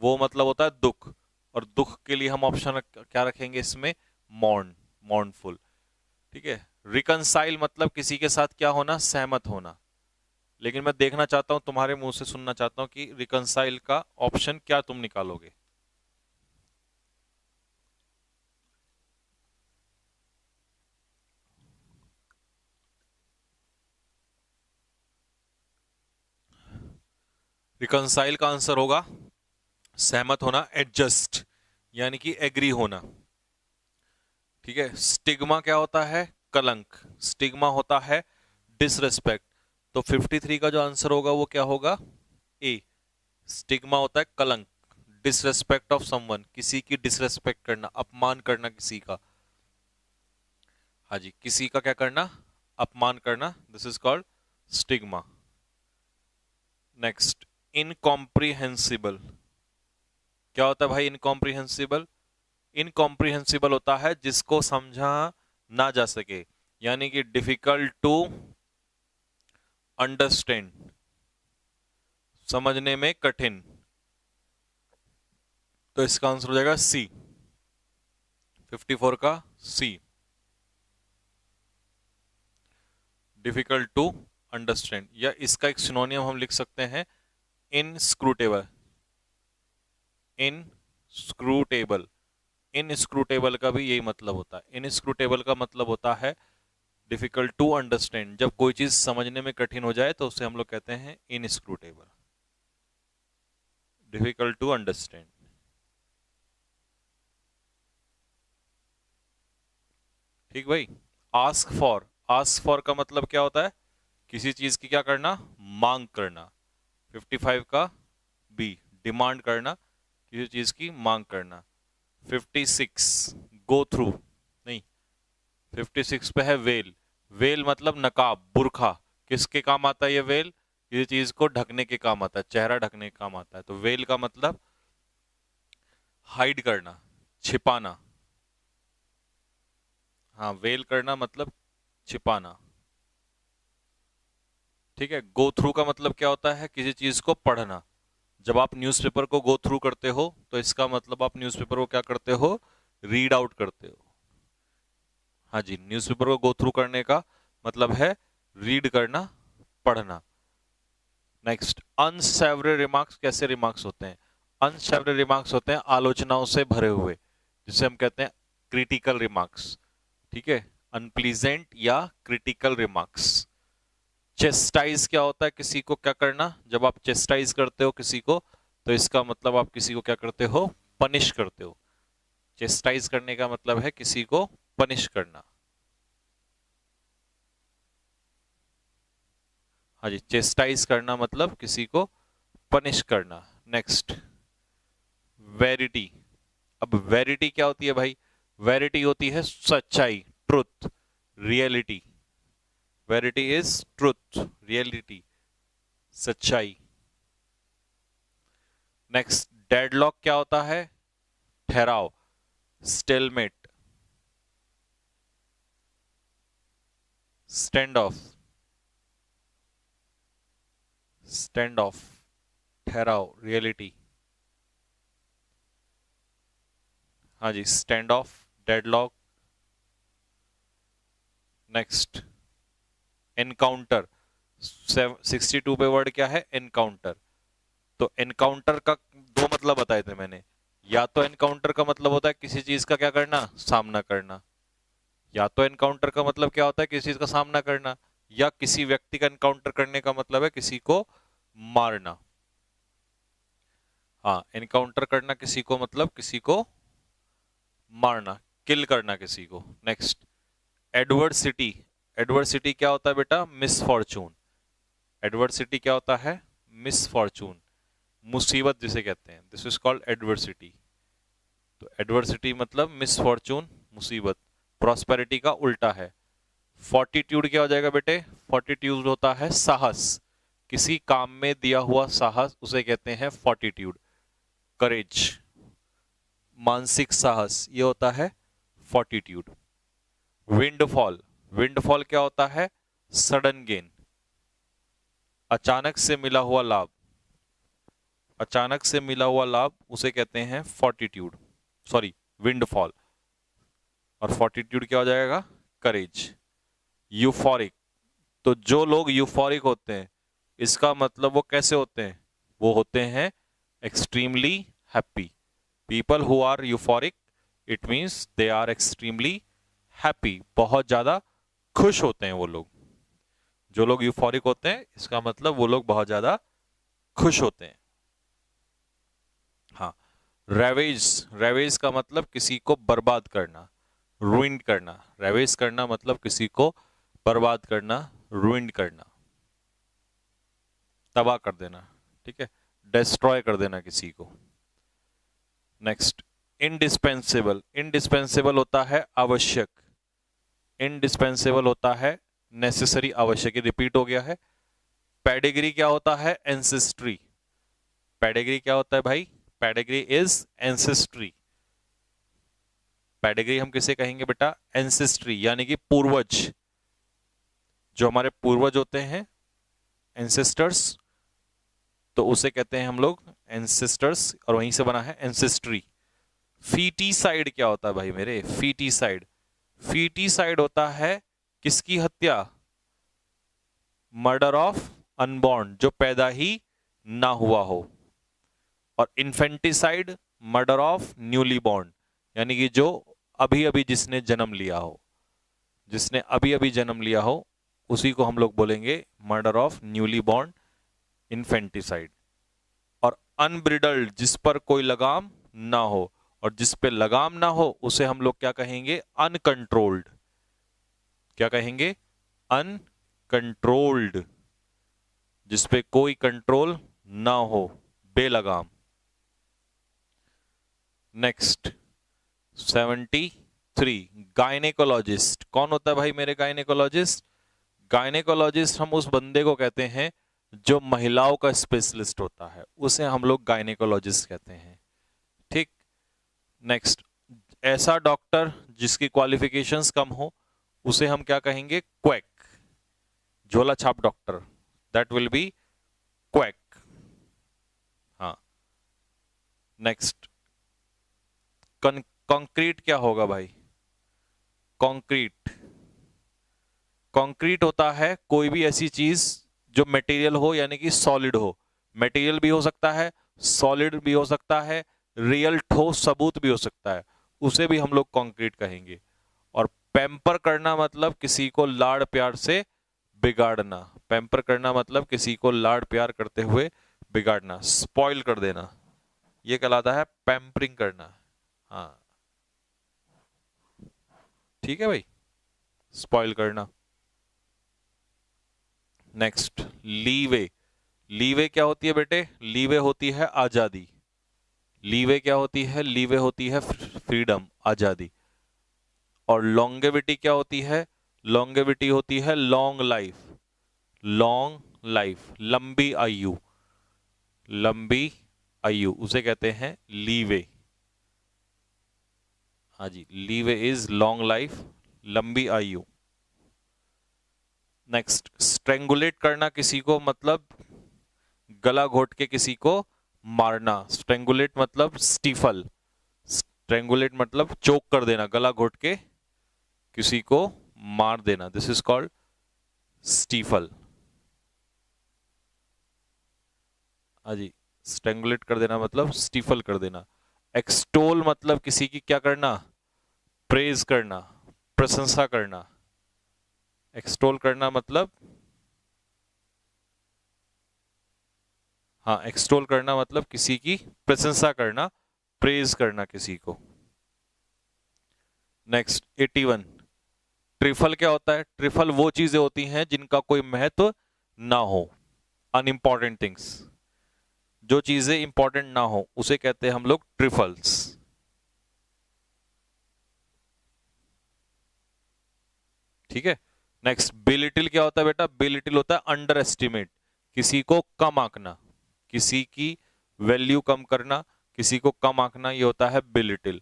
वो मतलब होता है दुख, और दुख के लिए हम ऑप्शन क्या रखेंगे इसमें? Mourn, mournful. ठीक है। रिकनसाइल मतलब किसी के साथ क्या होना? सहमत होना। लेकिन मैं देखना चाहता हूं, तुम्हारे मुंह से सुनना चाहता हूं कि रिकनसाइल का ऑप्शन क्या तुम निकालोगे। रिकनसाइल का आंसर होगा सहमत होना, एडजस्ट, यानी कि एग्री होना। ठीक है। स्टिग्मा क्या होता है? कलंक। स्टिग्मा होता है डिसरेस्पेक्ट। तो 53 का जो आंसर होगा वो क्या होगा? ए। स्टिग्मा होता है कलंक, डिसरेस्पेक्ट ऑफ समवन, किसी की डिसरेस्पेक्ट करना, अपमान करना किसी का। हाँ जी, किसी का क्या करना? अपमान करना, this is called stigma. Next, incomprehensible. क्या होता है भाई इनकॉम्प्रिहेंसिबल? इनकॉम्प्रिहेंसिबल होता है जिसको समझा ना जा सके, यानी कि डिफिकल्ट टू अंडरस्टैंड, समझने में कठिन। तो इसका आंसर हो जाएगा सी, 54 का सी, डिफिकल्ट टू अंडरस्टैंड। या इसका एक सिनोनियम हम लिख सकते हैं इनस्क्रूटेबल। इनस्क्रूटेबल, इनस्क्रूटेबल का भी यही मतलब होता है। इनस्क्रूटेबल का मतलब होता है डिफिकल्ट टू अंडरस्टैंड। जब कोई चीज समझने में कठिन हो जाए तो उसे हम लोग कहते हैं इनस्क्रूटेबल, डिफिकल्ट टू अंडरस्टैंड। ठीक भाई। आस्क फॉर, आस्क फॉर का मतलब क्या होता है? किसी चीज की क्या करना? मांग करना। 55 का बी, डिमांड करना, किसी चीज की मांग करना। 56 गो थ्रू, नहीं, 56 पे है वेल। वेल मतलब नकाब, बुरखा। किसके काम आता है ये वेल? किसी चीज को ढकने के काम आता है, चेहरा ढकने के काम आता है। तो वेल का मतलब हाइड करना, छिपाना। हाँ, वेल करना मतलब छिपाना। ठीक है। गो थ्रू का मतलब क्या होता है? किसी चीज को पढ़ना। जब आप न्यूज़पेपर को गो थ्रू करते हो तो इसका मतलब आप न्यूज़पेपर को क्या करते हो? रीड आउट करते हो। हाँ जी, न्यूज़पेपर को गो थ्रू करने का मतलब है रीड करना, पढ़ना। नेक्स्ट, अनसेवरी रिमार्क्स कैसे रिमार्क्स होते हैं? अनसेवरी रिमार्क्स होते हैं आलोचनाओं से भरे हुए, जिसे हम कहते हैं क्रिटिकल रिमार्क्स। ठीक है, अनप्लीजेंट या क्रिटिकल रिमार्क्स। चेस्टाइज क्या होता है? किसी को क्या करना? जब आप चेस्टाइज करते हो किसी को तो इसका मतलब आप किसी को क्या करते हो? पनिश करते हो। चेस्टाइज करने का मतलब है किसी को पनिश करना। हाँ जी, चेस्टाइज करना मतलब किसी को पनिश करना। Next, verity. अब वेरिटी क्या होती है भाई? वेरिटी होती है सच्चाई, truth, reality. Verity is truth, reality, सच्चाई। नेक्स्ट, डेडलॉक क्या होता है? ठहराव, stalemate, stand off, stand off, ठहराव, रियलिटी। हाँ जी, stand off, deadlock. Next, encounter. 62 पे वर्ड क्या है? एनकाउंटर। तो एनकाउंटर का दो मतलब बताए थे मैंने। या तो एनकाउंटर का मतलब होता है किसी चीज का क्या करना? सामना करना। या तो एनकाउंटर का मतलब क्या होता है? किसी चीज का सामना करना। या किसी व्यक्ति का एनकाउंटर करने का मतलब है किसी को मारना। हाँ, एनकाउंटर करना किसी को मतलब किसी को मारना, किल करना किसी को। Next, adversity. एडवर्सिटी क्या होता है बेटा? मिसफॉर्चून। एडवर्सिटी क्या होता है? मिसफॉर्चून, मुसीबत जिसे कहते हैं, दिस इज कॉल्ड एडवर्सिटी। तो एडवर्सिटी मतलब मिसफॉर्चून, मुसीबत। प्रॉस्पेरिटी का उल्टा है। फोर्टिट्यूड क्या हो जाएगा बेटे? फोर्टिट्यूड होता है साहस, किसी काम में दिया हुआ साहस उसे कहते हैं फोर्टिट्यूड। करेज, मानसिक साहस, ये होता है फोर्टिट्यूड। विंडफॉल, विंडफॉल क्या होता है? सडन गेन, अचानक से मिला हुआ लाभ। अचानक से मिला हुआ लाभ उसे कहते हैं फोर्टिट्यूड, सॉरी विंडफॉल। और फोर्टिट्यूड क्या हो जाएगा? करेज। यूफोरिक, तो जो लोग यूफोरिक होते हैं इसका मतलब वो कैसे होते हैं? वो होते हैं extremely happy. People who are euphoric, it means they are extremely happy, बहुत ज्यादा खुश होते हैं वो लोग। जो लोग यूफोरिक होते हैं इसका मतलब वो लोग बहुत ज्यादा खुश होते हैं। हाँ, रेवेज, रेवेज का मतलब किसी को बर्बाद करना। ruined करना, रेवेस करना मतलब किसी को बर्बाद करना, ruined करना, तबाह कर देना, ठीक है, डिस्ट्रॉय कर देना किसी को। नेक्स्ट, इंडिस्पेंसेबल, इंडिस्पेंसेबल होता है आवश्यक, इंडिस्पेंसेबल होता है नेसेसरी, आवश्यक, ये रिपीट हो गया है। पेडिग्री क्या होता है? एंसेस्ट्री, पेडिग्री क्या होता है भाई? पेडिग्री इज एंसेस्ट्री, पेडिग्री हम किसे कहेंगे बेटा? एंसेस्ट्री, यानी कि पूर्वज, जो हमारे पूर्वज होते हैं एंसेस्टर्स, तो उसे कहते हैं हम लोग एंसेस्टर्स, और वहीं से बना है एंसेस्ट्री। फीटीसाइड क्या होता है भाई मेरे? फीटीसाइड, फीटीसाइड होता है किसकी हत्या? मर्डर ऑफ अनबॉर्न, जो पैदा ही ना हुआ हो। और infanticide, murder of newly born, यानी कि जो अभी अभी जिसने जन्म लिया हो, जिसने अभी अभी जन्म लिया हो, उसी को हम लोग बोलेंगे murder of newly born, infanticide. और अनब्रिडल्ड, जिस पर कोई लगाम ना हो, और जिस पे लगाम ना हो उसे हम लोग क्या कहेंगे? अनकंट्रोल्ड, क्या कहेंगे? अनकंट्रोल्ड, जिस पे कोई कंट्रोल ना हो, बेलगाम। नेक्स्ट 73, गायनेकोलॉजिस्ट, कौन होता है भाई मेरे गायनेकोलॉजिस्ट? गायनेकोलॉजिस्ट हम उस बंदे को कहते हैं जो महिलाओं का स्पेशलिस्ट होता है, उसे हम लोग गायनेकोलॉजिस्ट कहते हैं, ठीक। नेक्स्ट, ऐसा डॉक्टर जिसकी क्वालिफिकेशंस कम हो, उसे हम क्या कहेंगे? क्वैक, झोला छाप doctor, that will be quack. हाँ। नेक्स्ट, कंक्रीट क्या होगा भाई? कंक्रीट, कंक्रीट होता है कोई भी ऐसी चीज जो मटेरियल हो, यानी कि सॉलिड हो, मटेरियल भी हो सकता है, सॉलिड भी हो सकता है, रियल ठोस सबूत भी हो सकता है, उसे भी हम लोग कंक्रीट कहेंगे। और पैम्पर करना मतलब किसी को लाड़ प्यार से बिगाड़ना, पैम्पर करना मतलब किसी को लाड़ प्यार करते हुए बिगाड़ना, स्पॉइल कर देना, ये कहलाता है पैम्परिंग करना। हाँ, ठीक है भाई, स्पॉइल करना। नेक्स्ट, लीवे, लीवे क्या होती है बेटे? लीवे होती है आजादी, लीवे क्या होती है? लीवे होती है फ्रीडम, आजादी। और लॉन्गेविटी क्या होती है? लॉन्गेविटी होती है लॉन्ग लाइफ, लॉन्ग लाइफ, लंबी आयु, लंबी आयु, उसे कहते हैं लीवे। हाँ जी, लीवे इज लॉन्ग लाइफ, लंबी आयु। नेक्स्ट, स्ट्रेंगुलेट करना किसी को मतलब गला घोट के किसी को मारना, स्ट्रेंगुलेट मतलब स्टीफल, स्ट्रेंगुलेट मतलब चोक कर देना, गला घोट के किसी को मार देना, दिस इज कॉल्ड स्टीफल। हाँ जी, स्ट्रेंगुलेट कर देना मतलब स्टीफल कर देना। एक्सटोल मतलब किसी की क्या करना? प्रेज करना, प्रशंसा करना। एक्सटोल करना मतलब, हाँ, एक्सटोल करना मतलब किसी की प्रशंसा करना, प्रेज करना किसी को। नेक्स्ट 81, ट्रिफल क्या होता है? ट्रिफल वो चीजें होती हैं जिनका कोई महत्व ना हो, अनइंपॉर्टेंट थिंग्स, जो चीजें इंपॉर्टेंट ना हो उसे कहते हैं हम लोग ट्रिफल्स, ठीक है। नेक्स्ट, बिलिटिल क्या होता है बेटा? बिलिटिल होता है अंडर एस्टिमेट, किसी को कम आंकना, किसी की वैल्यू कम करना, किसी को कम आंकना, ये होता है बिलिटिल।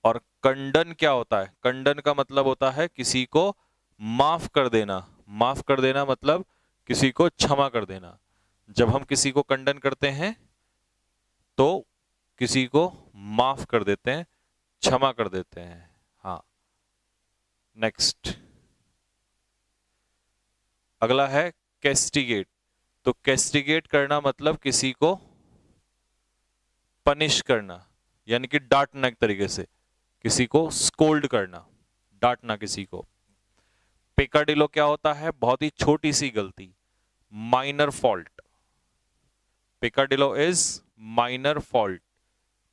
और कंडन क्या होता है? कंडन का मतलब होता है किसी को माफ कर देना, माफ कर देना मतलब किसी को क्षमा कर देना। जब हम किसी को कंडन करते हैं तो किसी को माफ कर देते हैं, क्षमा कर देते हैं। हाँ। नेक्स्ट, अगला है कैस्टिगेट, तो कैस्टिगेट करना मतलब किसी को पनिश करना, यानी कि डांटना, एक तरीके से किसी को स्कोल्ड करना, डांटना किसी को। पेकाडिलो क्या होता है? बहुत ही छोटी सी गलती, minor fault, peccadillo is minor fault,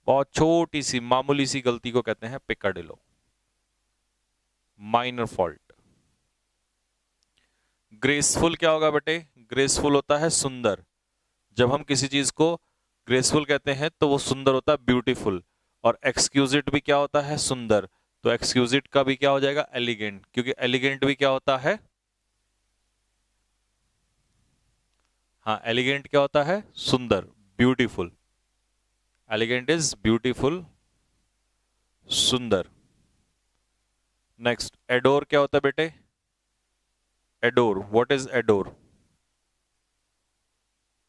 बहुत छोटी सी मामूली सी गलती को कहते हैं पेकाडिलो। Minor fault. ग्रेसफुल क्या होगा बेटे? ग्रेसफुल होता है सुंदर। जब हम किसी चीज को ग्रेसफुल कहते हैं तो वो सुंदर होता है, ब्यूटीफुल। और एक्सक्यूजिट भी क्या होता है? सुंदर। तो एक्सक्यूजिट का भी क्या हो जाएगा? एलिगेंट, क्योंकि एलिगेंट भी क्या होता है? हाँ, एलिगेंट क्या होता है? सुंदर, ब्यूटीफुल। एलिगेंट इज ब्यूटीफुल, सुंदर। नेक्स्ट, एडोर क्या होता है बेटे? Adore, what is adore?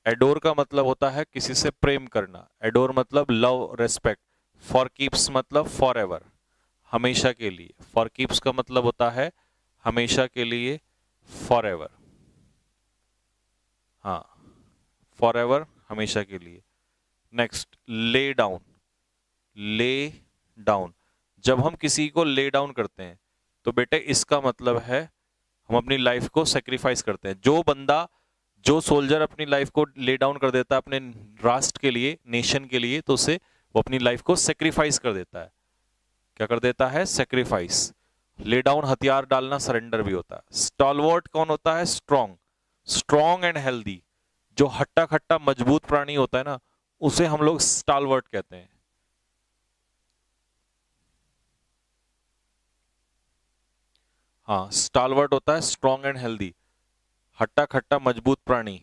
Adore का मतलब होता है किसी से प्रेम करना। एडोर मतलब लव, रेस्पेक्ट। फॉर कीप्स मतलब फॉर एवर, हमेशा के लिए। फॉर कीप्स का मतलब होता है हमेशा के लिए, फॉर एवर। हाँ, फॉर एवर, हमेशा के लिए। Next, lay down. Lay down, जब हम किसी को ले डाउन करते हैं तो बेटे इसका मतलब है हम अपनी लाइफ को सेक्रीफाइस करते हैं। जो बंदा, जो सोल्जर अपनी लाइफ को ले डाउन कर देता है अपने राष्ट्र के लिए, नेशन के लिए, तो उसे वो अपनी लाइफ को सेक्रीफाइस कर देता है। क्या कर देता है? सेक्रीफाइस। ले डाउन हथियार डालना, सरेंडर भी होता है। स्टॉलवर्ट कौन होता है? स्ट्रॉन्ग। स्ट्रॉन्ग एंड हेल्दी, जो हट्टा खट्टा मजबूत प्राणी होता है ना, उसे हम लोग स्टॉलवर्ट कहते हैं। हाँ, स्टॉलवर्ट होता है स्ट्रॉन्ग एंड हेल्दी, हट्टा खट्टा मजबूत प्राणी।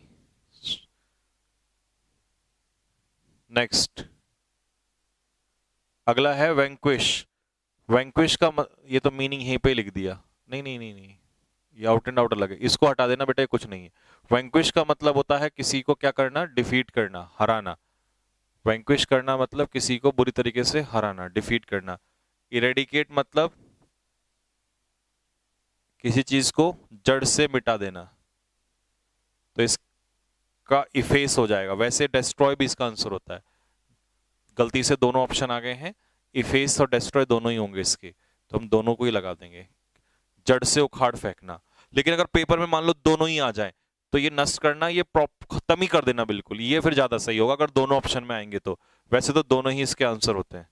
नेक्स्ट, अगला है वैंक्विश। वैंक्विश का ये तो मीनिंग यहीं पे लिख दिया। नहीं नहीं नहीं नहीं, ये आउट एंड आउट अलग है, इसको हटा देना बेटा, कुछ नहीं है। वैंक्विश का मतलब होता है किसी को क्या करना? डिफीट करना, हराना। वैंक्विश करना मतलब किसी को बुरी तरीके से हराना, डिफीट करना। इरेडिकेट मतलब किसी चीज को जड़ से मिटा देना, तो इसका इफेस हो जाएगा। वैसे डेस्ट्रॉय भी इसका आंसर होता है। गलती से दोनों ऑप्शन आ गए हैं, इफेस और डेस्ट्रॉय दोनों ही होंगे इसके, तो हम दोनों को ही लगा देंगे। जड़ से उखाड़ फेंकना, लेकिन अगर पेपर में मान लो दोनों ही आ जाए तो ये नष्ट करना, ये खत्म ही कर देना बिल्कुल, ये फिर ज्यादा सही होगा अगर दोनों ऑप्शन में आएंगे तो। वैसे तो दोनों ही इसके आंसर होते हैं,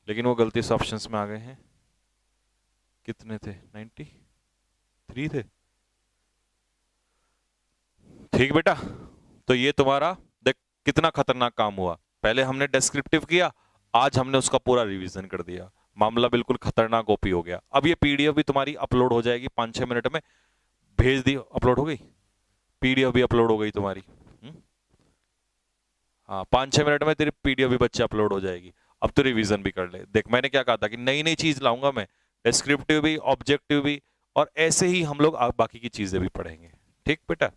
लेकिन वो गलती से ऑप्शंस में आ गए हैं। कितने थे? 93 थे। ठीक बेटा, तो ये तुम्हारा देख कितना खतरनाक काम हुआ। पहले हमने डिस्क्रिप्टिव किया, आज हमने उसका पूरा रिवीजन कर दिया। मामला बिल्कुल खतरनाक ओपी हो गया। अब ये पीडीएफ भी तुम्हारी अपलोड हो जाएगी 5-6 मिनट में, भेज दी, अपलोड हो गई। पीडीएफ भी अपलोड हो गई तुम्हारी। हाँ, 5-6 मिनट में तेरी पीडीएफ भी बच्चे अपलोड हो जाएगी। अब तो रिवीजन भी कर ले। देख मैंने क्या कहा था कि नई नई चीज लाऊंगा मैं, डिस्क्रिप्टिव भी, ऑब्जेक्टिव भी, और ऐसे ही हम लोग बाकी की चीजें भी पढ़ेंगे। ठीक बेटा?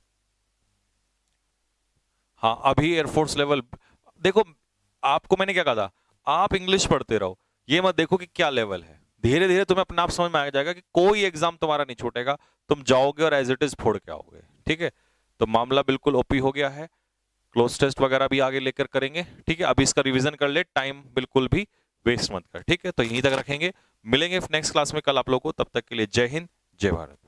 हाँ, अभी एयरफोर्स लेवल देखो, आपको मैंने क्या कहा था, आप इंग्लिश पढ़ते रहो, ये मत देखो कि क्या लेवल है। धीरे धीरे तुम्हें अपने आप समझ में आ जाएगा कि कोई एग्जाम तुम्हारा नहीं छूटेगा, तुम जाओगे और एज इट इज फोड़ के आओगे। ठीक है? तो मामला बिल्कुल ओपी हो गया है। क्लोज टेस्ट वगैरह भी आगे लेकर करेंगे। ठीक है? अभी इसका रिवीजन कर ले, टाइम बिल्कुल भी वेस्ट मत कर। ठीक है? तो यहीं तक रखेंगे, मिलेंगे नेक्स्ट क्लास में कल आप लोगों को। तब तक के लिए जय हिंद, जय भारत।